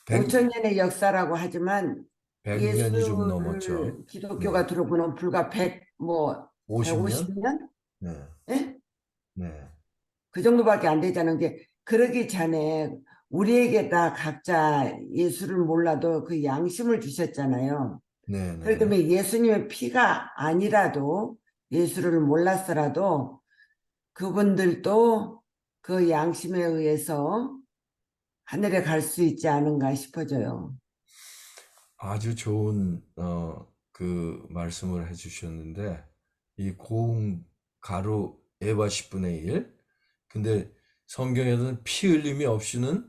Speaker 3: 5천 년의 역사라고 하지만
Speaker 1: 100년이 좀 넘었죠.
Speaker 3: 예수를
Speaker 1: 네.
Speaker 3: 기독교가 들어보면 불과
Speaker 1: 50년?
Speaker 3: 150년?
Speaker 1: 네,
Speaker 3: 예?
Speaker 1: 네,
Speaker 3: 그 정도밖에 안 되자는 게 그러기 전에 우리에게 다 각자 예수를 몰라도 그 양심을 주셨잖아요.
Speaker 1: 네,
Speaker 3: 그렇기
Speaker 1: 네.
Speaker 3: 때문에 예수님의 피가 아니라도 예수를 몰랐더라도 그분들도 그 양심에 의해서 하늘에 갈 수 있지 않은가 싶어져요.
Speaker 1: 아주 좋은 그 말씀을 해주셨는데 이 고운 가루 에바 10분의 1. 근데 성경에는 피 흘림이 없이는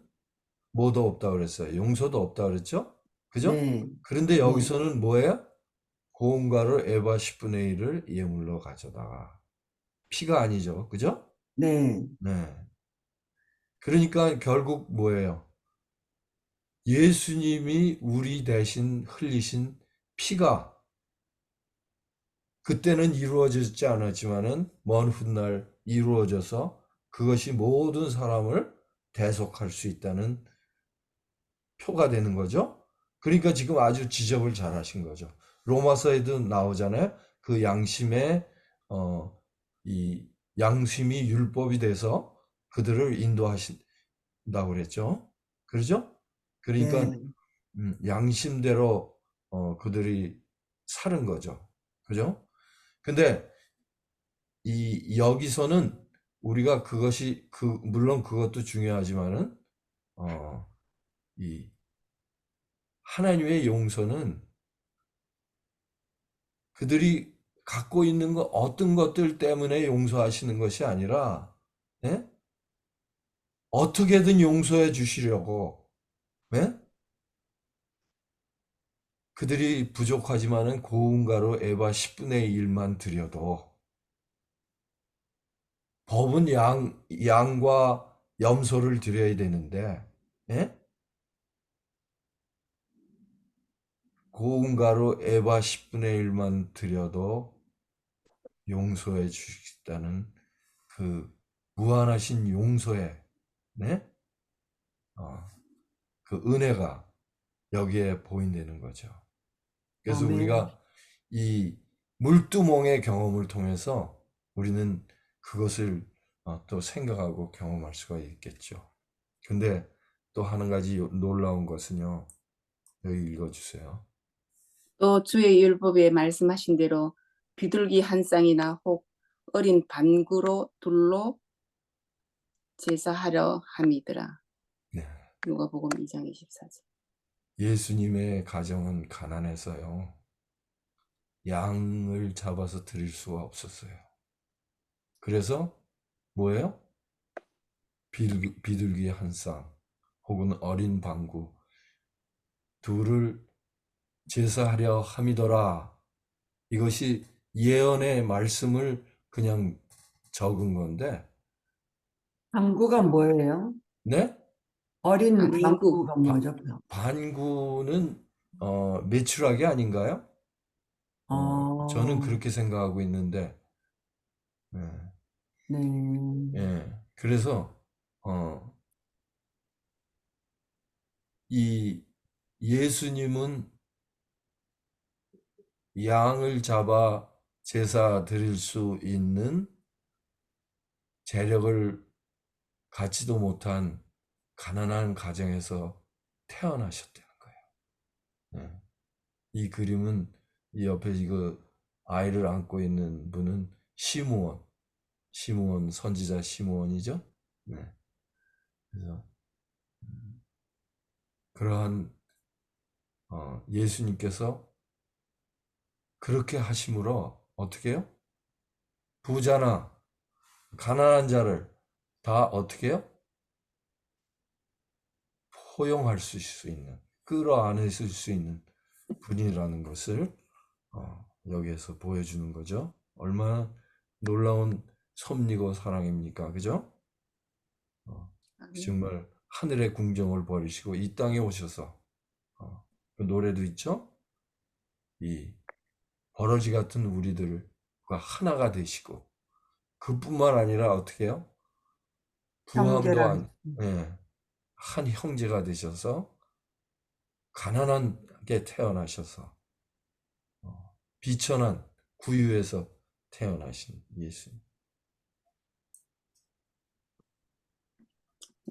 Speaker 1: 뭐도 없다 그랬어요. 용서도 없다 그랬죠? 그죠?
Speaker 3: 네,
Speaker 1: 그런데
Speaker 3: 네,
Speaker 1: 여기서는 뭐예요? 고운 가루 에바 10분의 1을 예물로 가져다가 피가 아니죠. 그죠?
Speaker 3: 네,
Speaker 1: 네. 그러니까 결국 뭐예요? 예수님이 우리 대신 흘리신 피가 그때는 이루어지지 않았지만은 먼 훗날 이루어져서 그것이 모든 사람을 대속할 수 있다는 표가 되는 거죠. 그러니까 지금 아주 지적을 잘 하신 거죠. 로마서에도 나오잖아요. 그 양심의 이 양심이 율법이 돼서 그들을 그랬죠. 그러죠? 그러니까
Speaker 3: 네.
Speaker 1: 양심대로 그들이 사는 거죠. 그죠? 근데 여기서는 우리가 그것이 물론 그것도 중요하지만은 이 하나님의 용서는 그들이 갖고 있는 어떤 것들 때문에 용서하시는 것이 아니라, 예? 어떻게든 용서해 주시려고, 예? 그들이 부족하지만은 고운 가루 에바 10분의 1만 드려도 법은 양과 염소를 드려야 되는데, 예? 고운 가루 에바 10분의 1만 드려도 용서해 주시겠다는 그 무한하신 용서의, 네? 그 은혜가 여기에 보인다는 거죠. 그래서
Speaker 3: 아멘.
Speaker 1: 우리가 이 물두멍의 경험을 통해서 우리는 그것을 또 생각하고 경험할 수가 있겠죠. 근데 또 한 가지 놀라운 것은요. 여기 읽어주세요.
Speaker 2: 또 주의 율법에 말씀하신 대로 비둘기 한 쌍이나 혹 어린 반구로 둘로 제사하려 함이더라.
Speaker 1: 네.
Speaker 2: 누가복음 2장 24절.
Speaker 1: 예수님의 가정은 가난해서요. 양을 잡아서 드릴 수가 없었어요. 그래서 뭐예요? 비둘기 한 쌍, 혹은 어린 방구 둘을 제사하려 함이더라. 이것이 예언의 말씀을 그냥 적은 건데,
Speaker 3: 방구가 뭐예요?
Speaker 1: 네?
Speaker 3: 어린
Speaker 2: 반구.
Speaker 3: 방구가
Speaker 1: 바-
Speaker 3: 뭐죠?
Speaker 1: 반구는 매출하기 아닌가요? 저는
Speaker 3: 어,
Speaker 1: 그렇게 생각하고 있는데, 예,
Speaker 3: 네.
Speaker 1: 예. 그래서 어, 이 예수님은 양을 잡아 제사 드릴 수 있는 재력을 갖지도 못한 가난한 가정에서 태어나셨다는 거예요. 예. 이 그림은 이 옆에 이거 아이를 안고 있는 분은 시므온 선지자 시므온이죠. 네. 그래서 그러한 예수님께서 그렇게 하심으로 어떻게 해요? 부자나 가난한 자를 다 어떻게 해요? 포용할 수 있는, 끌어안으실 수 있는 분이라는 것을 여기에서 보여주는 거죠. 얼마나 놀라운 섭리고 사랑입니까? 그죠? 어,
Speaker 2: 아멘.
Speaker 1: 정말 하늘의 궁정을 버리시고 이 땅에 오셔서 그 노래도 있죠? 이 버러지 같은 우리들과 하나가 되시고 그뿐만 아니라 어떻게 해요? 부함도
Speaker 3: 형제라.
Speaker 1: 아니, 예, 한 형제가 되셔서 가난하게 태어나셔서 비천한 구유에서 태어나신 예수님.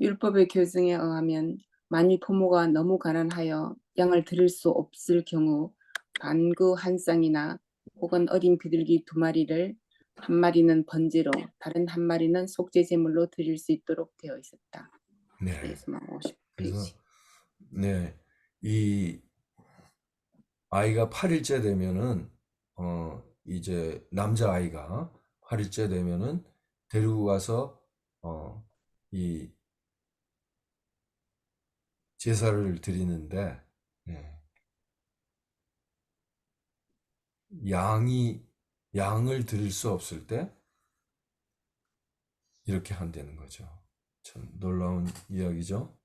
Speaker 2: 율법의 교정에 의하면 만일 부모가 너무 가난하여 양을 드릴 수 없을 경우 반구 한 쌍이나 혹은 어린 비둘기 2마리를 한 마리는 번제로 다른 한 마리는 속죄 제물로 드릴 수 있도록 되어 있었다.
Speaker 1: 네.
Speaker 2: 예수만
Speaker 1: 그래서
Speaker 2: 50페이지.
Speaker 1: 네, 이 아이가 8일째 되면은 이제 남자 아이가 8일째 되면은 데리고 가서 이 제사를 드리는데 네, 양이 양을 드릴 수 없을 때 이렇게 한다는 거죠. 참 놀라운 이야기죠.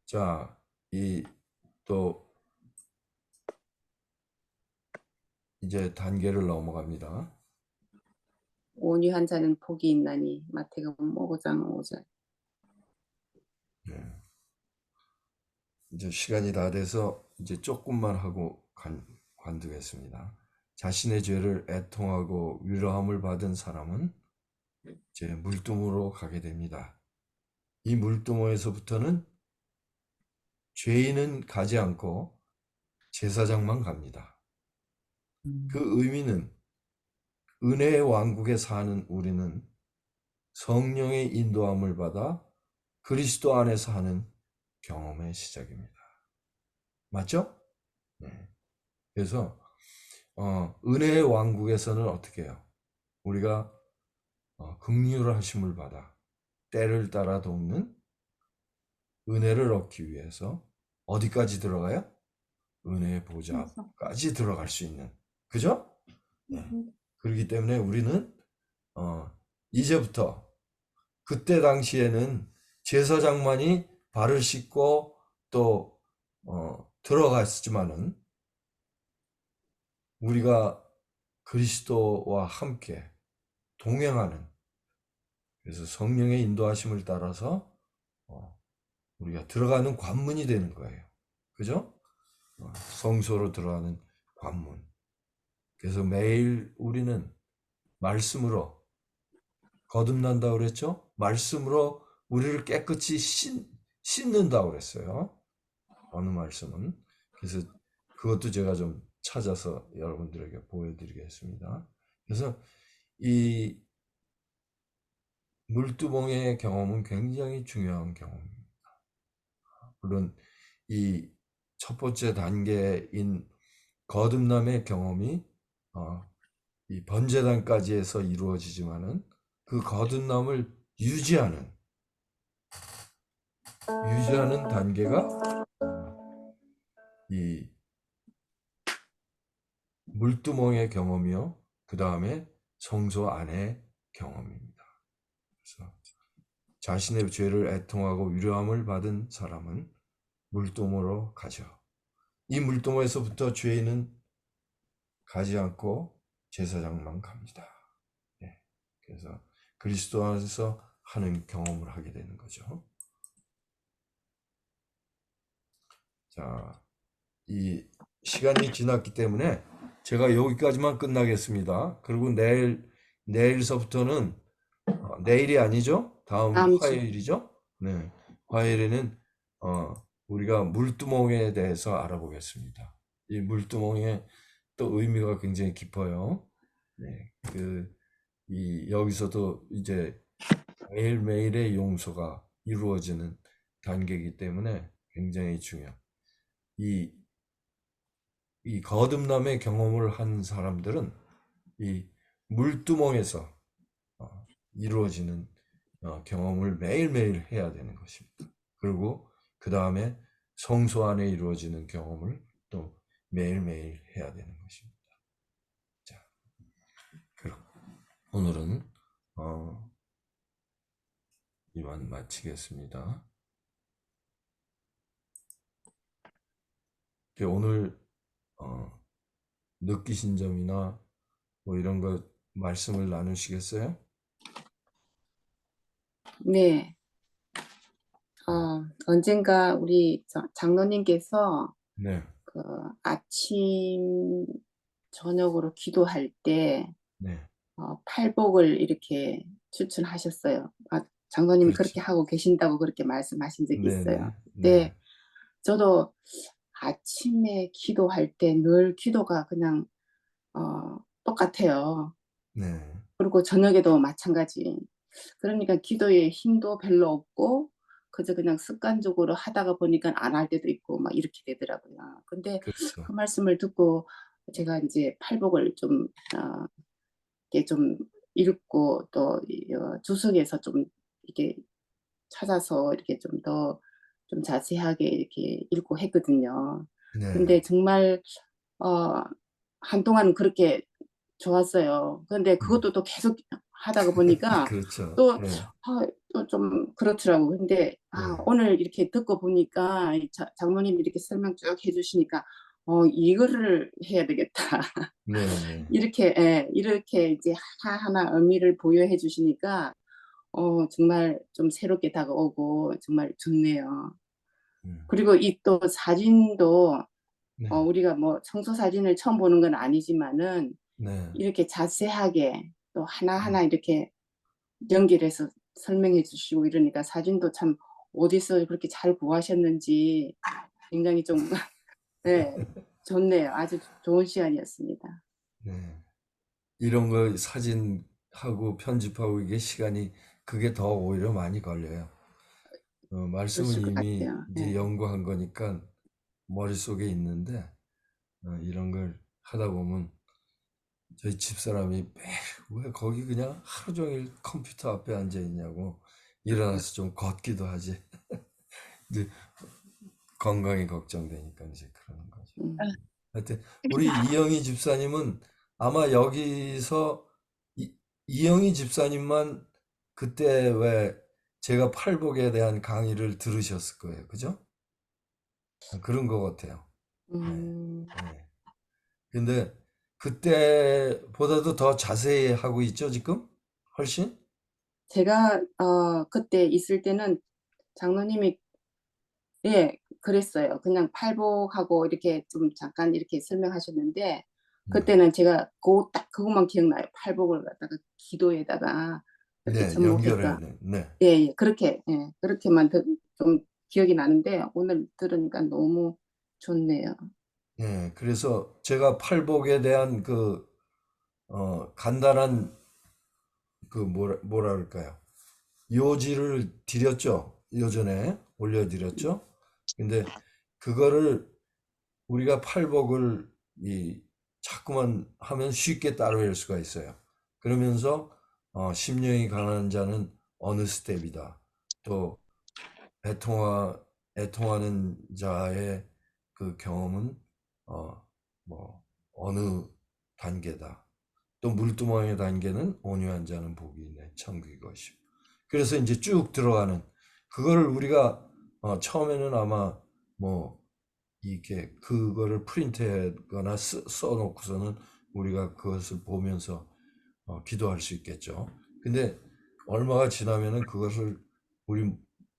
Speaker 1: 자, 이 또 이제 단계를 넘어갑니다.
Speaker 2: 온유한 자는 복이 있나니 마태복음 5장 5절.
Speaker 1: 네. 이제 시간이 다 돼서 이제 조금만 하고 관두겠습니다. 자신의 죄를 애통하고 위로함을 받은 사람은 이제 물두멍으로 가게 됩니다. 이 물두멍에서부터는 죄인은 가지 않고 제사장만 갑니다. 그 의미는 은혜의 왕국에 사는 우리는 성령의 인도함을 받아 그리스도 안에서 하는 경험의 시작입니다. 맞죠? 네. 그래서 은혜의 왕국에서는 어떻게 해요? 우리가 긍휼하심을 받아 때를 따라 돕는 은혜를 얻기 위해서 어디까지 들어가요? 은혜의 보좌 앞까지 들어갈 수 있는, 그죠? 네. 그렇기 때문에 우리는 이제부터, 그때 당시에는 제사장만이 발을 씻고 또 들어갔지만은 우리가 그리스도와 함께 동행하는, 그래서 성령의 인도하심을 따라서 우리가 들어가는 관문이 되는 거예요. 그죠? 성소로 들어가는 관문. 그래서 매일 우리는 말씀으로 거듭난다 그랬죠? 말씀으로 우리를 깨끗이 씻는다 그랬어요. 어느 말씀은. 그래서 그것도 제가 좀 찾아서 여러분들에게 보여드리겠습니다. 그래서 이 물두멍의 경험은 굉장히 중요한 경험입니다. 물론 이 첫 번째 단계인 거듭남의 경험이 이 번제단까지 해서 이루어지지만은 그 거듭남을 유지하는 단계가 이 물두멍의 경험이요, 그 다음에 성소 안의 경험입니다. 그래서 자신의 죄를 애통하고 위로함을 받은 사람은 물두멍으로 가죠. 이 물두멍에서부터 죄인은 가지 않고 제사장만 갑니다. 네. 그래서 그리스도 안에서 하는 경험을 하게 되는 거죠. 자, 이 시간이 지났기 때문에 제가 여기까지만 끝나겠습니다. 그리고 내일서부터는 내일이 아니죠? 다음
Speaker 2: 다음 주.
Speaker 1: 화요일이죠? 네, 화요일에는 우리가 물두멍에 대해서 알아보겠습니다. 이 물두멍의 또 의미가 굉장히 깊어요. 네, 여기서도 이제 매일매일의 용서가 이루어지는 단계이기 때문에 굉장히 이 거듭남의 경험을 한 사람들은 이 물두멍에서 이루어지는 경험을 매일매일 해야 되는 것입니다. 그리고 그 다음에 성소 안에 이루어지는 경험을 또 매일매일 해야 되는 것입니다. 자, 그럼 오늘은 이만 마치겠습니다. 오늘 느끼신 점이나 뭐 이런 거 말씀을 나누시겠어요?
Speaker 2: 네. 언젠가 우리 장로님께서
Speaker 1: 네,
Speaker 2: 그 아침 저녁으로 기도할 때
Speaker 1: 네,
Speaker 2: 팔복을 이렇게 추천하셨어요. 장로님이
Speaker 1: 그렇죠.
Speaker 2: 그렇게 하고 계신다고 그렇게 말씀하신 적이
Speaker 1: 네, 네,
Speaker 2: 있어요.
Speaker 1: 네,
Speaker 2: 네, 저도 아침에 기도할 때 늘 기도가 그냥 똑같아요.
Speaker 1: 네,
Speaker 2: 그리고 저녁에도 마찬가지. 그러니까 기도에 힘도 별로 없고 그저 그냥 습관적으로 하다가 보니까 안 할 때도 있고 막 이렇게 되더라고요. 근데
Speaker 1: 그렇죠.
Speaker 2: 그 말씀을 듣고 제가 이제 팔복을 좀 이렇게 좀 읽고 또 주석에서 좀 이렇게 찾아서 이렇게 좀 더 좀 자세하게 이렇게 읽고 했거든요.
Speaker 1: 네,
Speaker 2: 근데 정말 한동안 그렇게 좋았어요. 그런데
Speaker 1: 음,
Speaker 2: 그것도 또 계속 하다가 보니까
Speaker 1: 그렇죠.
Speaker 2: 또
Speaker 1: 네,
Speaker 2: 또 좀 그렇더라고. 근데
Speaker 1: 네,
Speaker 2: 오늘 이렇게 듣고 보니까 이 장모님이 이렇게 설명 쭉 해주시니까 이거를 해야 되겠다.
Speaker 1: 네, 네,
Speaker 2: 이렇게 이렇게 이제 하나하나 의미를 부여해 주시니까 정말 좀 새롭게 다가오고 정말 좋네요.
Speaker 1: 음,
Speaker 2: 그리고 이 또 사진도
Speaker 1: 네,
Speaker 2: 우리가 뭐 청소 사진을 처음 보는 건 아니지만은
Speaker 1: 네,
Speaker 2: 이렇게 자세하게 또
Speaker 1: 음,
Speaker 2: 하나하나 이렇게 연결해서 설명해 주시고 이러니까 사진도 참 어디서 그렇게 잘 구하셨는지 굉장히 좀 네, 좋네요. 아주 좋은 시간이었습니다.
Speaker 1: 네. 이런 거 사진하고 편집하고 이게 시간이 그게 더 오히려 많이 걸려요. 말씀은
Speaker 2: 그러실 것
Speaker 1: 이미
Speaker 2: 같아요.
Speaker 1: 이제
Speaker 2: 네.
Speaker 1: 연구한 거니까 머릿속에 있는데 이런 걸 하다 보면 저희 집사람이 매일 왜 거기 그냥 하루 종일 컴퓨터 앞에 앉아 있냐고 일어나서 좀 걷기도 하지. 이제 건강이 걱정되니까 이제 그러는 거죠.
Speaker 2: 음.
Speaker 1: 하여튼 우리 이영희 집사님은 아마 여기서 이영희 집사님만 그때 왜 제가 팔복에 대한 강의를 들으셨을 거예요. 그죠? 그런 것 같아요. 네.
Speaker 2: 음.
Speaker 1: 네. 근데 그때보다도 더 자세히 하고 있죠, 지금? 훨씬?
Speaker 2: 제가 그때 있을 때는 장로님이 예, 그랬어요. 그냥 팔복하고 이렇게 좀 잠깐 이렇게 설명하셨는데
Speaker 1: 네.
Speaker 2: 그때는 제가 딱 그것만 기억나요. 팔복을 갖다가 기도에다가 그렇게
Speaker 1: 네, 연결해야
Speaker 2: 접목해서
Speaker 1: 돼. 네.
Speaker 2: 예, 예, 그렇게 예, 그렇게만 좀 기억이 나는데 오늘 들으니까 너무 좋네요.
Speaker 1: 예, 그래서 제가 팔복에 대한 간단한 뭐라 그럴까요? 요지를 드렸죠. 요전에 올려드렸죠. 근데 그거를 우리가 팔복을 자꾸만 하면 쉽게 따라올 수가 있어요. 그러면서 심령이 가난한 자는 어느 스텝이다. 또 애통하는 자의 그 경험은 어, 뭐 어느 단계다. 또 물두멍의 단계는 온유한 자는 복이 있네 천국이 것이고. 그래서 이제 쭉 들어가는 그거를 우리가 처음에는 아마 뭐 이게 그거를 프린트하거나 써놓고서는 우리가 그것을 보면서 기도할 수 있겠죠. 근데 얼마가 지나면은 그것을 우리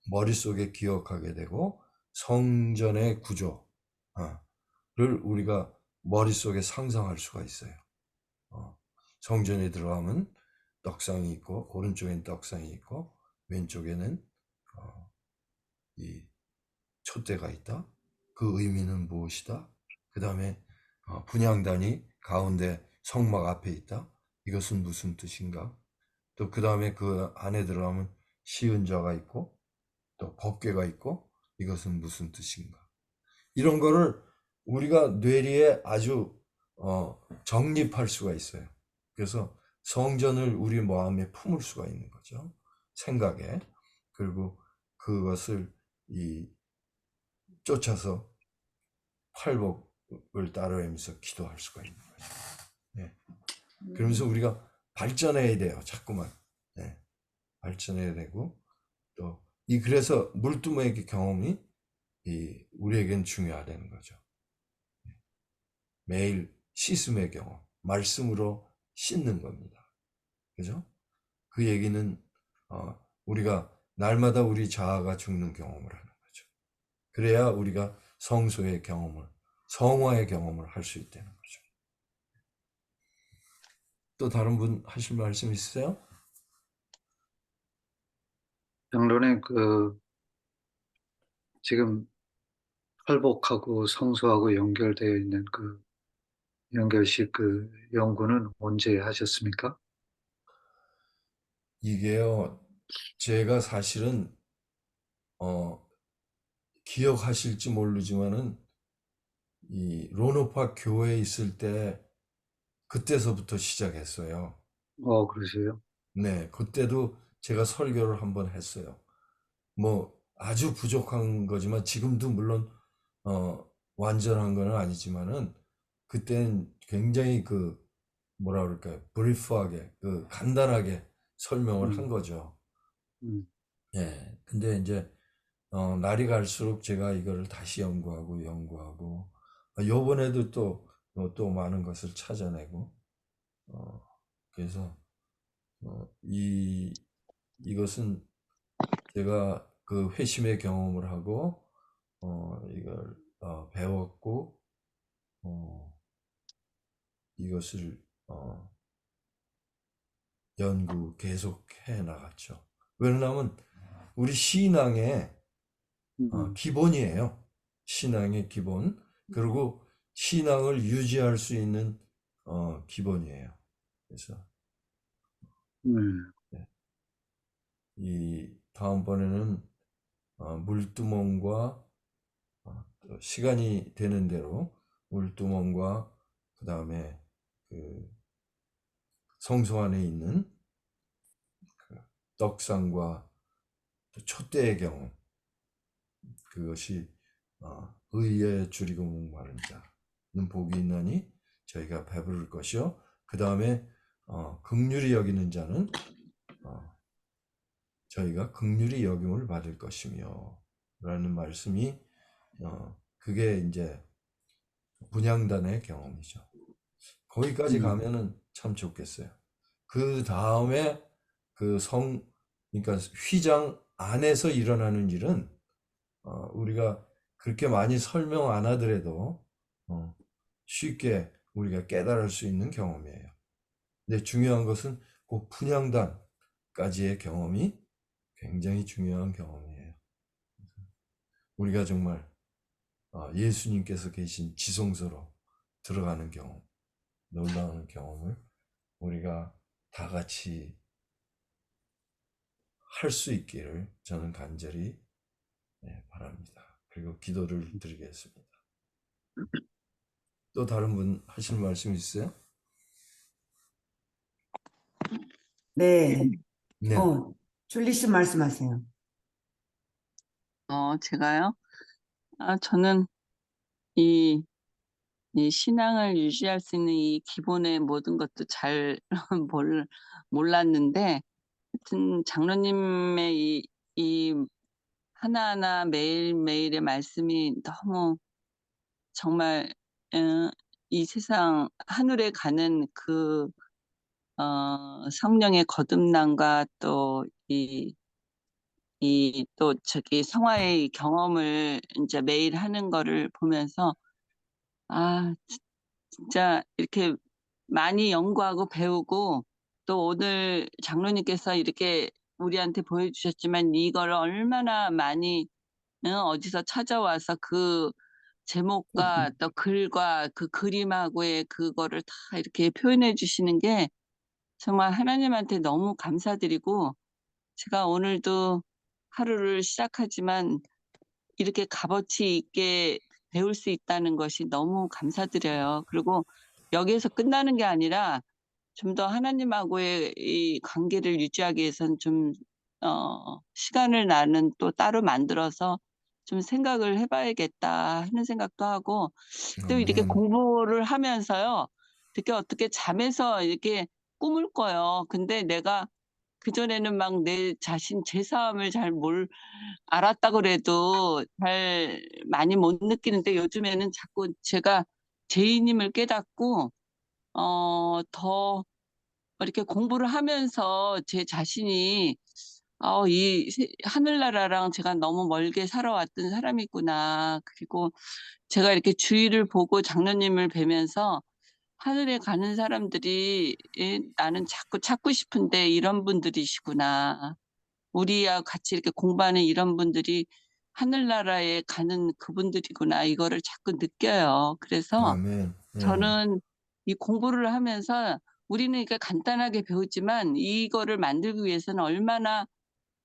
Speaker 1: 머릿속에 기억하게 되고 성전의 구조를 우리가 머릿속에 상상할 수가 있어요. 성전에 들어가면 떡상이 있고 오른쪽엔 떡상이 있고 왼쪽에는 어, 이 촛대가 있다. 그 의미는 무엇이다? 그 다음에 분향단이 가운데 성막 앞에 있다. 이것은 무슨 뜻인가? 또 그 다음에 그 안에 들어가면 시은자가 있고 또 법궤가 있고 이것은 무슨 뜻인가? 이런 거를 우리가 뇌리에 아주 정립할 수가 있어요. 그래서 성전을 우리 마음에 품을 수가 있는 거죠. 생각에. 그리고 그것을 쫓아서 팔복을 따르면서 기도할 수가 있는 거죠. 예. 그러면서
Speaker 2: 음.
Speaker 1: 우리가 발전해야 돼요. 자꾸만. 예. 발전해야 되고 또 그래서 물두멍의 경험이 우리에겐 중요하다는 거죠. 매일 씻음의 경험, 말씀으로 씻는 겁니다. 그죠? 그 얘기는 우리가 날마다 우리 자아가 죽는 경험을 하는 거죠. 그래야 우리가 성소의 경험을, 성화의 경험을 할 수 있다는 거죠. 또 다른 분 하실 말씀 있으세요?
Speaker 4: 장로님, 지금 팔복하고 성수하고 연결되어 있는 연결식 연구는 언제 하셨습니까?
Speaker 1: 이게요, 제가 사실은 기억하실지 모르지만은 이 로노파 교회에 있을 때 그때서부터 시작했어요.
Speaker 4: 그러세요?
Speaker 1: 네, 그때도 제가 설교를 한번 했어요. 뭐 아주 부족한 거지만 지금도 물론 완전한 건 아니지만은 그때는 굉장히 뭐라 그럴까요? 브리프하게 간단하게 설명을 한
Speaker 4: 음,
Speaker 1: 거죠.
Speaker 4: 음,
Speaker 1: 예. 근데 이제 날이 갈수록 제가 이거를 다시 연구하고 요번에도 또 많은 것을 찾아내고 어, 그래서 이것은 제가 그 회심의 경험을 하고 이걸 배웠고 이것을 연구 계속해 나갔죠. 왜냐하면 우리 신앙의 기본이에요. 신앙의 기본. 그리고 신앙을 유지할 수 있는 기본이에요. 그래서 네. 이 다음번에는 물두멍과 또 시간이 되는 대로 물두멍과 그 다음에 그 성소 안에 있는 그 떡상과 또 촛대의 경험, 그것이 의에 줄이고 목마른 자는 복이 있나니 저희가 배부를 것이요. 그 다음에 긍휼히 여기는 자는 저희가 긍휼히 여김을 받을 것이며 라는 말씀이 그게 이제 분향단의 경험이죠. 거기까지 가면은 참 좋겠어요. 그 다음에 그러니까 휘장 안에서 일어나는 일은 우리가 그렇게 많이 설명 안 하더라도 쉽게 우리가 깨달을 수 있는 경험이에요. 근데 중요한 것은 그 분향단까지의 경험이 굉장히 중요한 경험이에요. 우리가 정말 예수님께서 계신 지성소로 들어가는 경험, 놀라운 경험을 우리가 다 같이 할 수 있기를 저는 간절히 바랍니다. 그리고 기도를 드리겠습니다. 또 다른 분 하실 말씀 있어요?
Speaker 3: 네.
Speaker 1: 네.
Speaker 3: 줄리 씨 말씀하세요.
Speaker 5: 제가요? 저는 이, 이 신앙을 유지할 수 있는 이 기본의 모든 것도 잘 몰랐는데, 하여튼 장로님의 이 하나하나 매일매일의 말씀이 너무 정말, 이 세상 하늘에 가는 성령의 거듭남과 또 또 저기 성화의 경험을 이제 매일 하는 거를 보면서, 진짜 이렇게 많이 연구하고 배우고, 또 오늘 장로님께서 이렇게 우리한테 보여주셨지만 이걸 얼마나 많이 어디서 찾아와서 그 제목과 또 글과 그 그림하고의 그거를 다 이렇게 표현해 주시는 게 정말 하나님한테 너무 감사드리고, 제가 오늘도 하루를 시작하지만 이렇게 값어치 있게 배울 수 있다는 것이 너무 감사드려요. 그리고 여기에서 끝나는 게 아니라 좀 더 하나님하고의 이 관계를 유지하기 위해서는 좀, 시간을 나는 또 따로 만들어서 좀 생각을 해봐야겠다 하는 생각도 하고, 또 이렇게
Speaker 1: 아멘.
Speaker 5: 공부를 하면서요, 이렇게 어떻게 잠에서 이렇게 꿈을 꿔요. 근데 내가 그전에는 막 내 자신, 제 삶을 잘 알았다 그래도 잘 많이 못 느끼는데 요즘에는 자꾸 제가 죄인임을 깨닫고, 더 이렇게 공부를 하면서 제 자신이, 하늘나라랑 제가 너무 멀게 살아왔던 사람이구나. 그리고 제가 이렇게 주위를 보고 장로님을 뵈면서 하늘에 가는 사람들이, 나는 자꾸 찾고 싶은데 이런 분들이시구나. 우리와 같이 이렇게 공부하는 이런 분들이 하늘나라에 가는 그분들이구나. 이거를 자꾸 느껴요. 그래서
Speaker 1: 아멘.
Speaker 5: 저는 이 공부를 하면서 우리는 이렇게 간단하게 배우지만 이거를 만들기 위해서는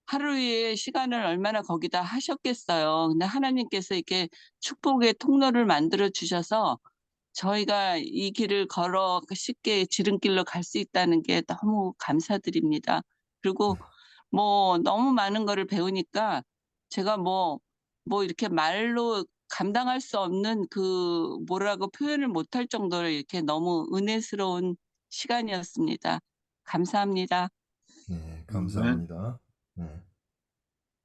Speaker 5: 하루의 시간을 얼마나 거기다 하셨겠어요. 근데 하나님께서 이렇게 축복의 통로를 만들어 주셔서 저희가 이 길을 걸어 쉽게 지름길로 갈 수 있다는 게 너무 감사드립니다. 그리고 뭐 너무 많은 거를 배우니까 제가 뭐 이렇게 말로 감당할 수 없는 뭐라고 표현을 못할 정도로 이렇게 너무 은혜스러운 시간이었습니다. 감사합니다.
Speaker 1: 네, 감사합니다. 네.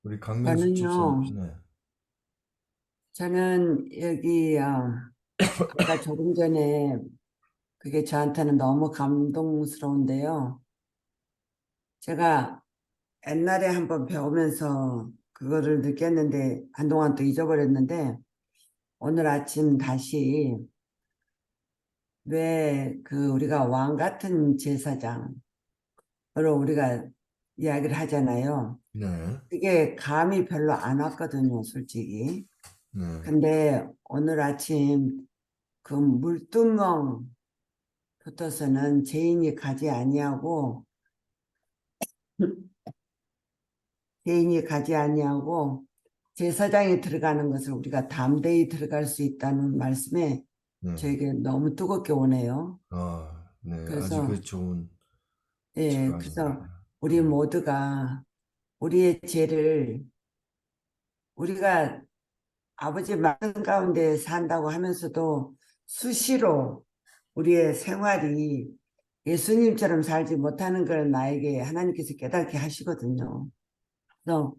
Speaker 1: 우리 강명숙
Speaker 3: 저는요,
Speaker 1: 집사님. 네.
Speaker 3: 저는 여기, 아까 조금 전에 그게 저한테는 너무 감동스러운데요. 제가 옛날에 한번 배우면서 그거를 느꼈는데 한동안 또 잊어버렸는데 오늘 아침 다시 왜 그 우리가 왕 같은 제사장으로 우리가 이야기를 하잖아요.
Speaker 1: 네,
Speaker 3: 그게 감이 별로 안 왔거든요, 솔직히.
Speaker 1: 네,
Speaker 3: 근데 오늘 아침 그 물두멍부터서는 죄인이 가지 아니하고 제사장이 들어가는 것을 우리가 담대히 들어갈 수 있다는 말씀에
Speaker 1: 네.
Speaker 3: 저에게 너무 뜨겁게 오네요.
Speaker 1: 네, 아주
Speaker 3: 그래서
Speaker 1: 그 좋은
Speaker 3: 예, 그래서
Speaker 1: 시간입니다.
Speaker 3: 우리 모두가 우리의 죄를 우리가 아버지 말씀 가운데 산다고 하면서도 수시로 우리의 생활이 예수님처럼 살지 못하는 걸 나에게 하나님께서 깨닫게 하시거든요. 그래서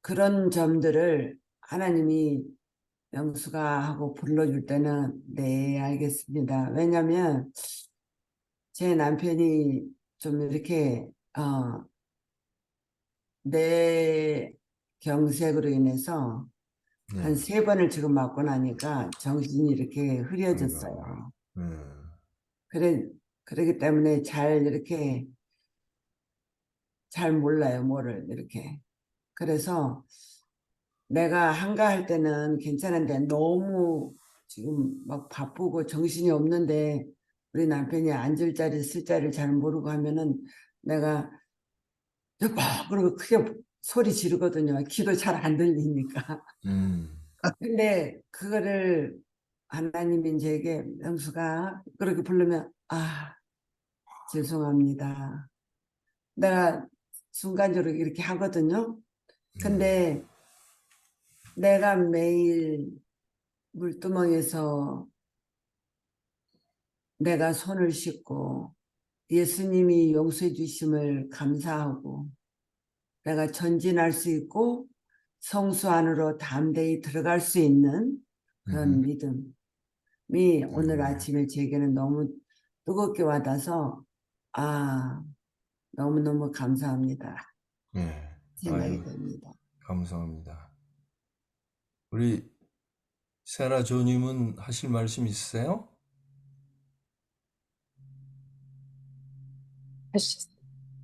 Speaker 3: 그런 점들을 하나님이 영수가 하고 불러줄 때는 네, 알겠습니다. 왜냐하면 제 남편이 좀 이렇게 뇌경색으로 인해서 한
Speaker 1: 네,
Speaker 3: 3번을 지금 맞고 나니까 정신이 이렇게
Speaker 1: 그런가.
Speaker 3: 흐려졌어요.
Speaker 1: 네,
Speaker 3: 그러기 때문에 이렇게 잘 몰라요, 뭐를 이렇게. 그래서 내가 한가할 때는 괜찮은데 너무 지금 막 바쁘고 정신이 없는데 우리 남편이 앉을 자리 쓸 자리를 잘 모르고 하면은 내가 막 그러고 크게 소리 지르거든요. 귀도 잘 안 들리니까.
Speaker 1: 음,
Speaker 3: 근데 그거를 하나님이 이제에게 명수가 그렇게 부르면 죄송합니다. 내가 순간적으로 이렇게 하거든요. 근데 내가 매일 물두멍에서 내가 손을 씻고 예수님이 용서해 주심을 감사하고 내가 전진할 수 있고 성수 안으로 담대히 들어갈 수 있는 그런 믿음이 오늘 아침에 제게는 너무 뜨겁게 와닿아서 너무너무 감사합니다.
Speaker 1: 네,
Speaker 3: 생각이
Speaker 1: 아유,
Speaker 3: 됩니다.
Speaker 1: 감사합니다. 우리 세라조님은 하실 말씀 있으세요?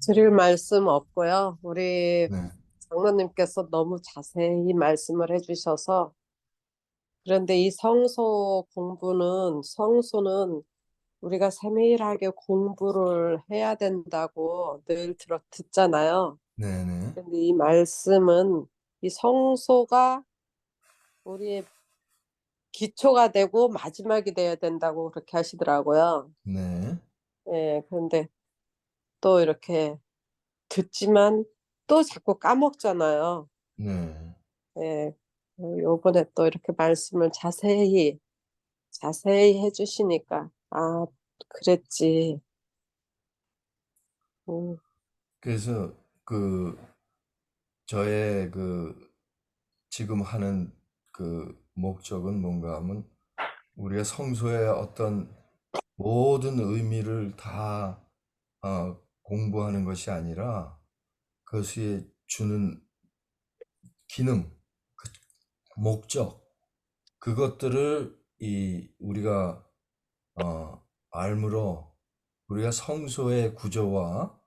Speaker 6: 드릴 말씀 없고요. 우리
Speaker 1: 네,
Speaker 6: 장로님께서 너무 자세히 말씀을 해주셔서 그런데 이 성소는 우리가 세밀하게 공부를 해야 된다고 늘 듣잖아요.
Speaker 1: 네, 네,
Speaker 6: 근데 이 말씀은 이 성소가 우리의 기초가 되고 마지막이 되어야 된다고 그렇게 하시더라고요.
Speaker 1: 네,
Speaker 6: 예, 그런데 또 이렇게 듣지만 또 자꾸 까먹잖아요.
Speaker 1: 네.
Speaker 6: 예, 요번에 또 이렇게 말씀을 자세히 해주시니까, 그랬지. 음,
Speaker 1: 그래서 저의 지금 하는 목적은 뭔가 하면 우리가 성소의 어떤 모든 의미를 다 공부하는 것이 아니라 그것이 주는 기능, 목적, 그것들을 우리가 알므로 우리가 성소의 구조와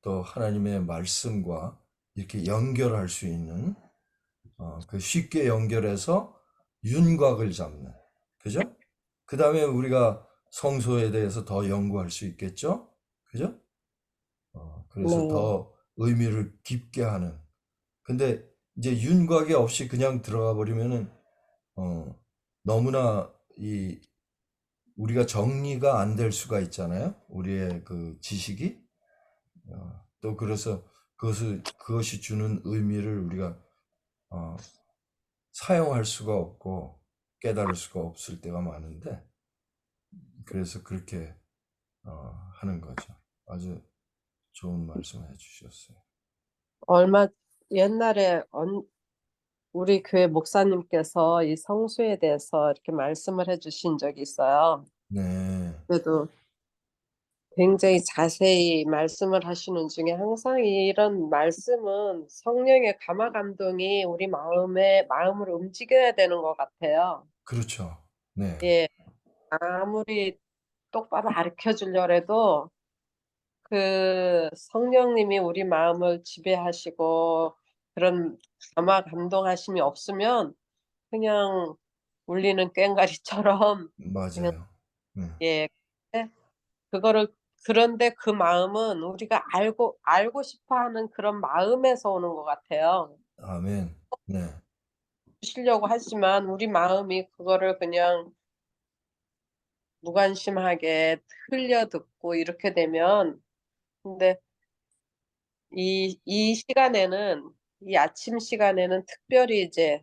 Speaker 1: 또 하나님의 말씀과 이렇게 연결할 수 있는 쉽게 연결해서 윤곽을 잡는, 그죠? 그 다음에 우리가 성소에 대해서 더 연구할 수 있겠죠? 그죠? 그래서
Speaker 6: 네,
Speaker 1: 더 의미를 깊게 하는. 근데 이제 윤곽이 없이 그냥 들어가 버리면은 너무나 우리가 정리가 안 될 수가 있잖아요. 우리의 그 지식이. 또 그래서 그것이 주는 의미를 우리가 사용할 수가 없고 깨달을 수가 없을 때가 많은데, 그래서 그렇게 하는 거죠. 아주 좋은 말씀을 해주셨어요.
Speaker 6: 얼마 옛날에 우리 교회 목사님께서 이 성수에 대해서 이렇게 말씀을 해주신 적이 있어요.
Speaker 1: 네,
Speaker 6: 그래도 굉장히 자세히 말씀을 하시는 중에 항상 이런 말씀은 성령의 감화 감동이 우리 마음을 움직여야 되는 것 같아요.
Speaker 1: 그렇죠. 네,
Speaker 6: 예, 아무리 똑바로 가르쳐 주려고 해도 그 성령님이 우리 마음을 지배하시고 그런 감화 감동하심이 없으면 그냥 울리는 꽹과리처럼 그냥
Speaker 1: 맞아요.
Speaker 6: 예, 그거를 그런데 그 마음은 우리가 알고 싶어 하는 그런 마음에서 오는 것 같아요.
Speaker 1: 아멘. 네,
Speaker 6: 주시려고 하지만 우리 마음이 그거를 그냥 무관심하게 흘려 듣고 이렇게 되면 근데 이 시간에는 이 아침 시간에는 특별히 이제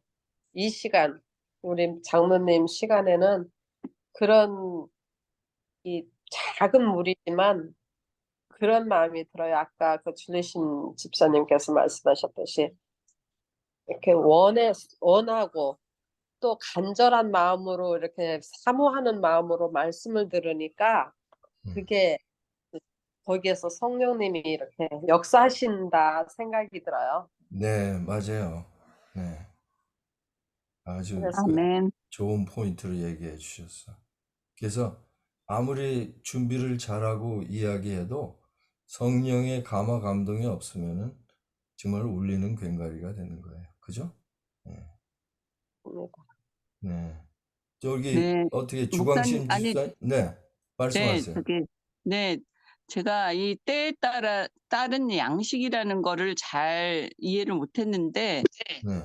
Speaker 6: 이 시간 우리 장로님 시간에는 그런 이 작은 무리지만 그런 마음이 들어요. 아까 그 줄리신 집사님께서 말씀하셨듯이 이렇게 원하고 또 간절한 마음으로 이렇게 사모하는 마음으로 말씀을 들으니까
Speaker 1: 음,
Speaker 6: 그게 거기에서 성령님이 이렇게 역사하신다 생각이 들어요.
Speaker 1: 네, 맞아요. 네, 아주
Speaker 6: 그래서
Speaker 5: 아멘.
Speaker 1: 좋은 포인트를 얘기해 주셨어. 그래서 아무리 준비를 잘하고 이야기해도 성령의 감화 감동이 없으면은 정말 울리는 꽹과리가 되는 거예요. 그죠? 네. 네. 저기
Speaker 5: 네,
Speaker 1: 어떻게
Speaker 5: 목사님,
Speaker 1: 주광신
Speaker 5: 아니,
Speaker 1: 집사 네,
Speaker 5: 네,
Speaker 1: 말씀하세요.
Speaker 5: 네, 제가 이 때에 따른 양식이라는 거를 잘 이해를 못했는데,
Speaker 1: 네,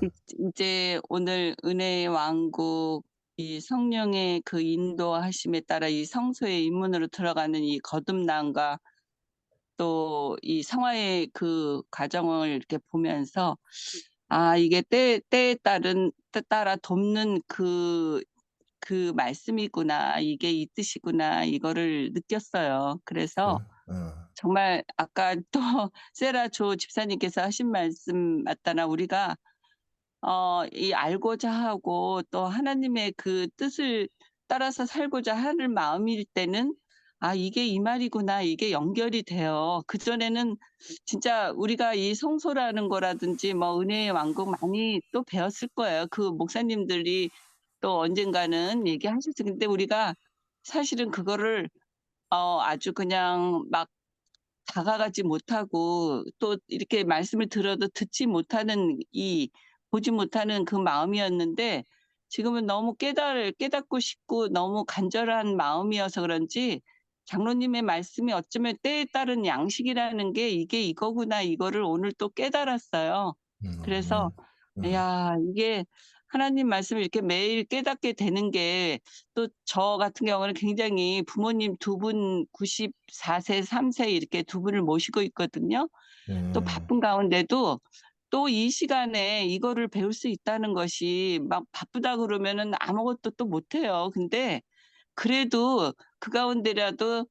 Speaker 5: 이제 오늘 은혜의 왕국, 이 성령의 그 인도하심에 따라 이 성소의 입문으로 들어가는 이 거듭남과 또 이 성화의 그 과정을 이렇게 보면서, 아, 이게 때에 따라 돕는 그 말씀이구나, 이게 이 뜻이구나, 이거를 느꼈어요. 그래서
Speaker 1: 어,
Speaker 5: 정말 아까 또 세라 조 집사님께서 하신 말씀 맞다나 우리가 이 알고자 하고 또 하나님의 그 뜻을 따라서 살고자 하는 마음일 때는 아, 이게 이 말이구나, 이게 연결이 돼요. 그전에는 진짜 우리가 이 성소라는 거라든지 뭐 은혜의 왕국 많이 또 배웠을 거예요. 그 목사님들이 또 언젠가는 얘기하셨어요. 근데 우리가 사실은 그거를 아주 그냥 막 다가가지 못하고 또 이렇게 말씀을 들어도 듣지 못하는 보지 못하는 그 마음이었는데 지금은 너무 깨닫고 싶고 너무 간절한 마음이어서 그런지 장로님의 말씀이 어쩌면 때에 따른 양식이라는 게 이게 이거구나 이거를 오늘 또 깨달았어요. 그래서
Speaker 1: 아멘.
Speaker 5: 야, 이게 하나님 말씀을 이렇게 매일 깨닫게 되는 게 또 저 같은 경우는 굉장히 부모님 두 분 94세, 3세 이렇게 두 분을 모시고 있거든요. 또
Speaker 1: 네,
Speaker 5: 바쁜 가운데도 또 이 시간에 이거를 배울 수 있다는 것이 막 바쁘다 그러면은 아무것도 또 못해요. 근데 그래도 그 가운데라도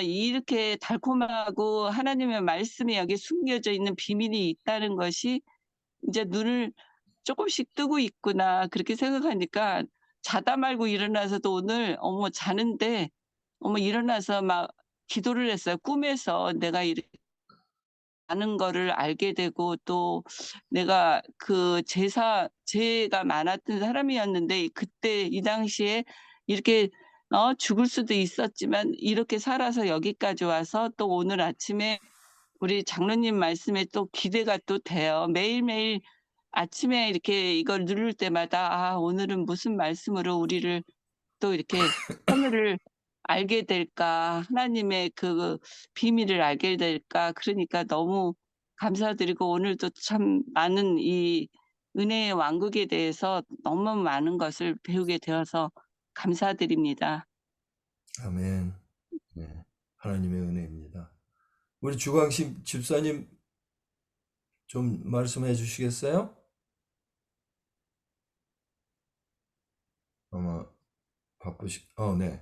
Speaker 5: 이렇게 달콤하고 하나님의 말씀이 여기 숨겨져 있는 비밀이 있다는 것이 이제 눈을 조금씩 뜨고 있구나 그렇게 생각하니까 자다 말고 일어나서도 오늘 자는데 일어나서 막 기도를 했어요. 꿈에서 내가 이렇게 많은 거를 알게 되고 또 내가 그 죄가 많았던 사람이었는데 그때 이 당시에 이렇게 죽을 수도 있었지만 이렇게 살아서 여기까지 와서 또 오늘 아침에 우리 장로님 말씀에 또 기대가 또 돼요. 매일매일 아침에 이렇게 이걸 누를 때마다 아, 오늘은 무슨 말씀으로 우리를 또 이렇게 하늘을 알게 될까? 하나님의 그 비밀을 알게 될까? 그러니까 너무 감사드리고 오늘도 참 많은 이 은혜의 왕국에 대해서 너무 많은 것을 배우게 되어서 감사드립니다.
Speaker 1: 아멘. 네, 하나님의 은혜입니다. 우리 주광신 집사님 좀 말씀해 주시겠어요? 아마 네.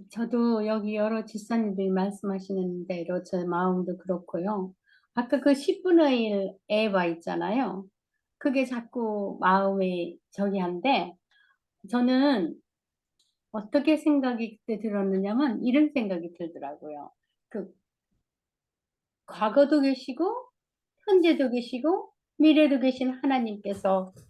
Speaker 7: 저도 여기 여러 집사님들이 말씀하시는 대로 제 마음도 그렇고요. 아까 그 10분의 1 에바 있잖아요. 그게 자꾸 마음에 저기 한데 저는 어떻게 생각이 그때 들었느냐면 이런 생각이 들더라고요. 그 과거도 계시고 현재도 계시고 미래도 계신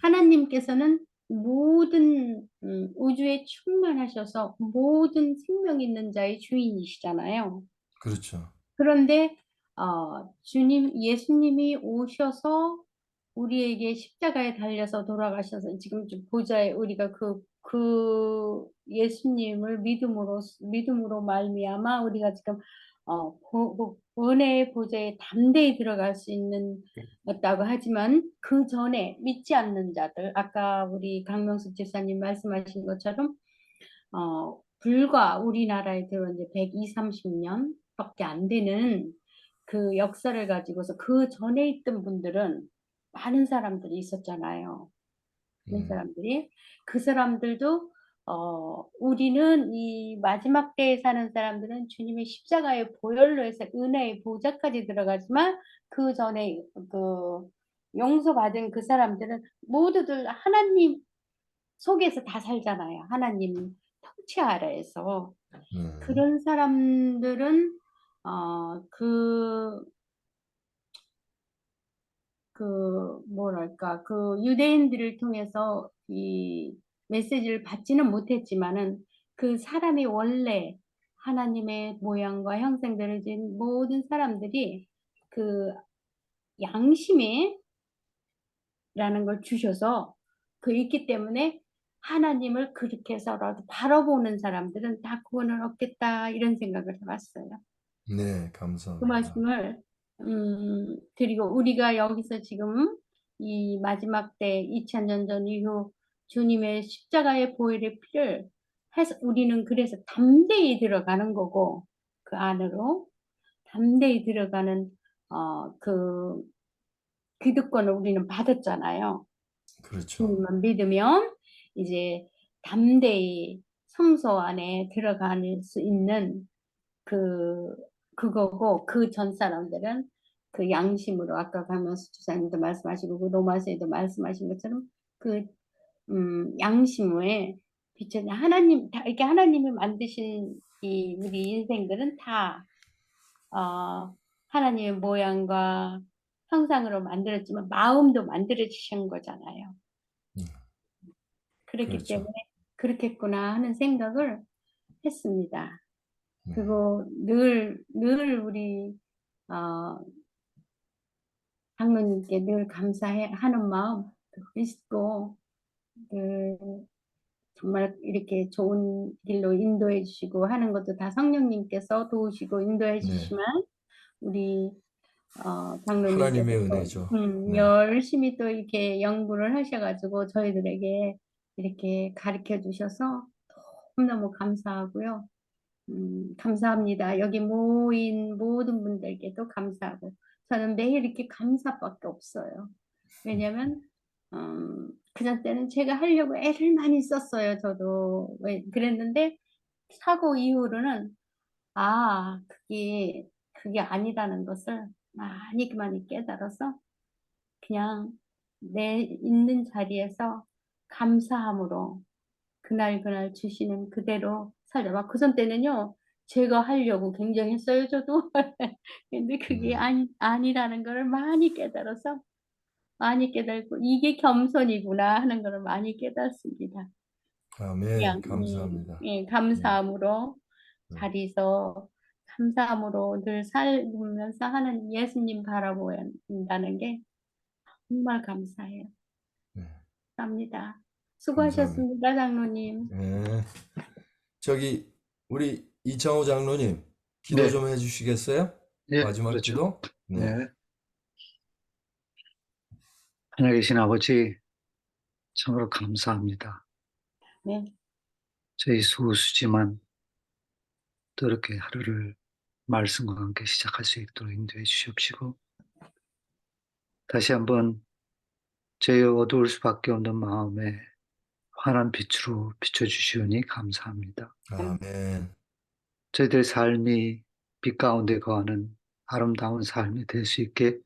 Speaker 7: 하나님께서는 모든 우주에 충만하셔서 모든 생명 있는 자의 주인이시잖아요.
Speaker 1: 그렇죠.
Speaker 7: 그런데 예수님이 오셔서 우리에게 십자가에 달려서 돌아가셔서 지금 좀 보좌에 우리가 그 예수님을 믿음으로 말미암아 우리가 지금 은혜의 보좌에 담대히 들어갈 수 있는 었다고 하지만 그 전에 믿지 않는 자들, 아까 우리 강명숙 집사님 말씀하신 것처럼 불과 우리나라에 들어온 지 120, 30년밖에 안 되는 그 역사를 가지고서 그 전에 있던 분들은 많은 사람들이 있었잖아요. 많은 사람들이. 그 사람들도 우리는 이 마지막 때에 사는 사람들은 주님의 십자가의 보혈로 해서 은혜의 보좌까지 들어가지만 그 전에 그 용서받은 그 사람들은 모두들 하나님 속에서 다 살잖아요. 하나님 통치 아래에서. 그런 사람들은 뭐랄까, 그 유대인들을 통해서 이 메시지를 받지는 못했지만은 그 사람이 원래 하나님의 모양과 형상대로 진 모든 사람들이 그 양심이라는 걸 주셔서 그 있기 때문에 하나님을 그렇게 해서라도 바라보는 사람들은 다 구원을 얻겠다 이런 생각을 해봤어요.
Speaker 1: 네,
Speaker 7: 그
Speaker 1: 감사합니다.
Speaker 7: 말씀을 드리고 우리가 여기서 지금 이 마지막 때 2000년 전 이후 주님의 십자가의 보혈의 피를 해서 우리는 그래서 담대히 들어가는 거고 그 안으로 담대히 들어가는 그 기득권을 우리는 받았잖아요.
Speaker 1: 그렇죠.
Speaker 7: 주님만 믿으면 이제 담대히 성소 안에 들어갈 수 있는 그거고 그 전 사람들은 그 양심으로 아까 강명수 주사님도 말씀하시고 그 로마서에도 말씀하신 것처럼 그 양심에 비춰서 하나님 다 이렇게 하나님이 만드신 이 우리 인생들은 다 하나님의 모양과 형상으로 만들었지만 마음도 만들어 주신 거잖아요. 그렇기
Speaker 1: 그렇죠.
Speaker 7: 때문에 그렇겠구나 하는 생각을 했습니다.
Speaker 1: 네.
Speaker 7: 그리고 늘 우리 장로님께 늘 감사하는 마음 있고 늘 정말 이렇게 좋은 길로 인도해 주시고 하는 것도 다 성령님께서 도우시고 인도해 주시지만 우리 장로님께서
Speaker 1: 하나님의
Speaker 7: 또,
Speaker 1: 은혜죠. 네.
Speaker 7: 열심히 또 이렇게 연구를 하셔가지고 저희들에게 이렇게 가르쳐 주셔서 너무너무 감사하고요. 감사합니다. 여기 모인 모든 분들께도 감사하고 저는 매일 이렇게 감사밖에 없어요. 왜냐면 그전 때는 제가 하려고 애를 많이 썼어요. 저도 왜 그랬는데 사고 이후로는 그게 아니라는 것을 많이 깨달아서 그냥 내 있는 자리에서 감사함으로 그날 주시는 그대로 살자. 막 그전 때는요, 제가 하려고 굉장했어요, 저도. 근데 그게 아니라는 걸 많이 깨달아서, 많이 깨달고, 이게 겸손이구나 하는 걸 많이 깨닫습니다.
Speaker 1: 아멘. 감사합니다.
Speaker 7: 감사함으로
Speaker 1: 네.
Speaker 7: 자리에서 감사함으로 늘 살면서 하는 예수님 바라본다는 게 정말 감사해요.
Speaker 1: 네.
Speaker 7: 감사합니다.
Speaker 1: 감사합니다.
Speaker 7: 수고하셨습니다, 장로님.
Speaker 1: 네. 저기 우리 이창호 장로님 기도
Speaker 4: 네.
Speaker 1: 좀 해주시겠어요?
Speaker 4: 예,
Speaker 1: 마지막
Speaker 4: 그렇죠.
Speaker 1: 기도? 네.
Speaker 4: 네. 하늘 계신 아버지, 참으로 감사합니다.
Speaker 7: 네.
Speaker 4: 저희 소수지만 또 이렇게 하루를 말씀과 함께 시작할 수 있도록 인도해 주시옵시고, 다시 한번 저희 어두울 수밖에 없는 마음에 환한 빛으로 비춰주시오니 감사합니다.
Speaker 1: 아멘.
Speaker 4: 저희들의 삶이 빛 가운데 거하는 아름다운 삶이 될 수 있게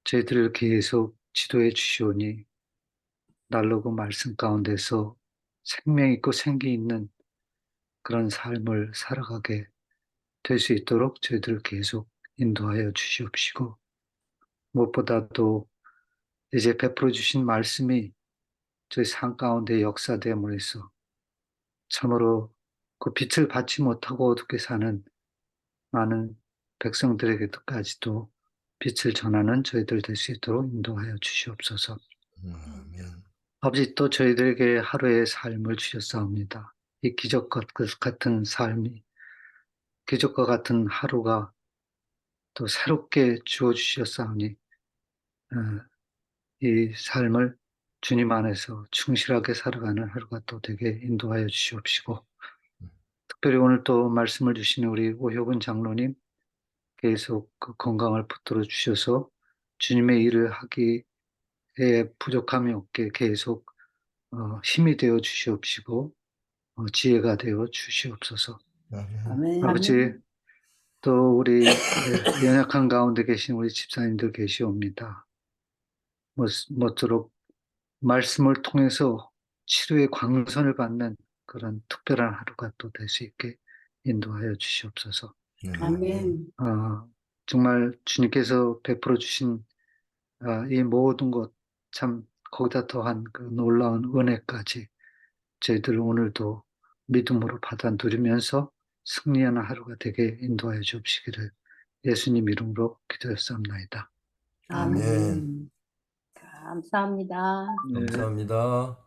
Speaker 4: 저희들을 계속 지도해 주시오니 날로 그 말씀 가운데서 생명 있고 생기 있는 그런 삶을 살아가게 될 수 있도록 저희들을 계속 인도하여 주시옵시고, 무엇보다도 이제 베풀어 주신 말씀이 저희 삶 가운데 역사됨으로 해서 참으로 그 빛을 받지 못하고 어둡게 사는 많은 백성들에게까지도 빛을 전하는 저희들 될 수 있도록 인도하여 주시옵소서.
Speaker 1: 아멘.
Speaker 4: 아버지, 또 저희들에게 하루의 삶을 주셨사옵니다. 이 기적과 같은 삶이, 기적과 같은 하루가 또 새롭게 주어주셨사오니 이 삶을 주님 안에서 충실하게 살아가는 하루가 또 되게 인도하여 주시옵시고, 특별히 오늘 또 말씀을 주시는 우리 오효근 장로님 계속 그 건강을 붙들어 주셔서 주님의 일을 하기에 부족함이 없게 계속 힘이 되어 주시옵시고 지혜가 되어 주시옵소서.
Speaker 1: 아멘.
Speaker 4: 아버지, 또 우리 연약한 가운데 계신 우리 집사님들 계시옵니다. 모쪼록 말씀을 통해서 치료의 광선을 받는 그런 특별한 하루가 또 될 수 있게 인도하여 주시옵소서.
Speaker 7: 아멘.
Speaker 4: 정말 주님께서 베풀어 주신 이 모든 것, 참 거기다 더한 그 놀라운 은혜까지 저희들 오늘도 믿음으로 받아 누리면서 승리하는 하루가 되게 인도하여 주옵시기를 예수님 이름으로 기도했사옵나이다.
Speaker 1: 아멘.
Speaker 7: 감사합니다.
Speaker 4: 네.
Speaker 1: 감사합니다.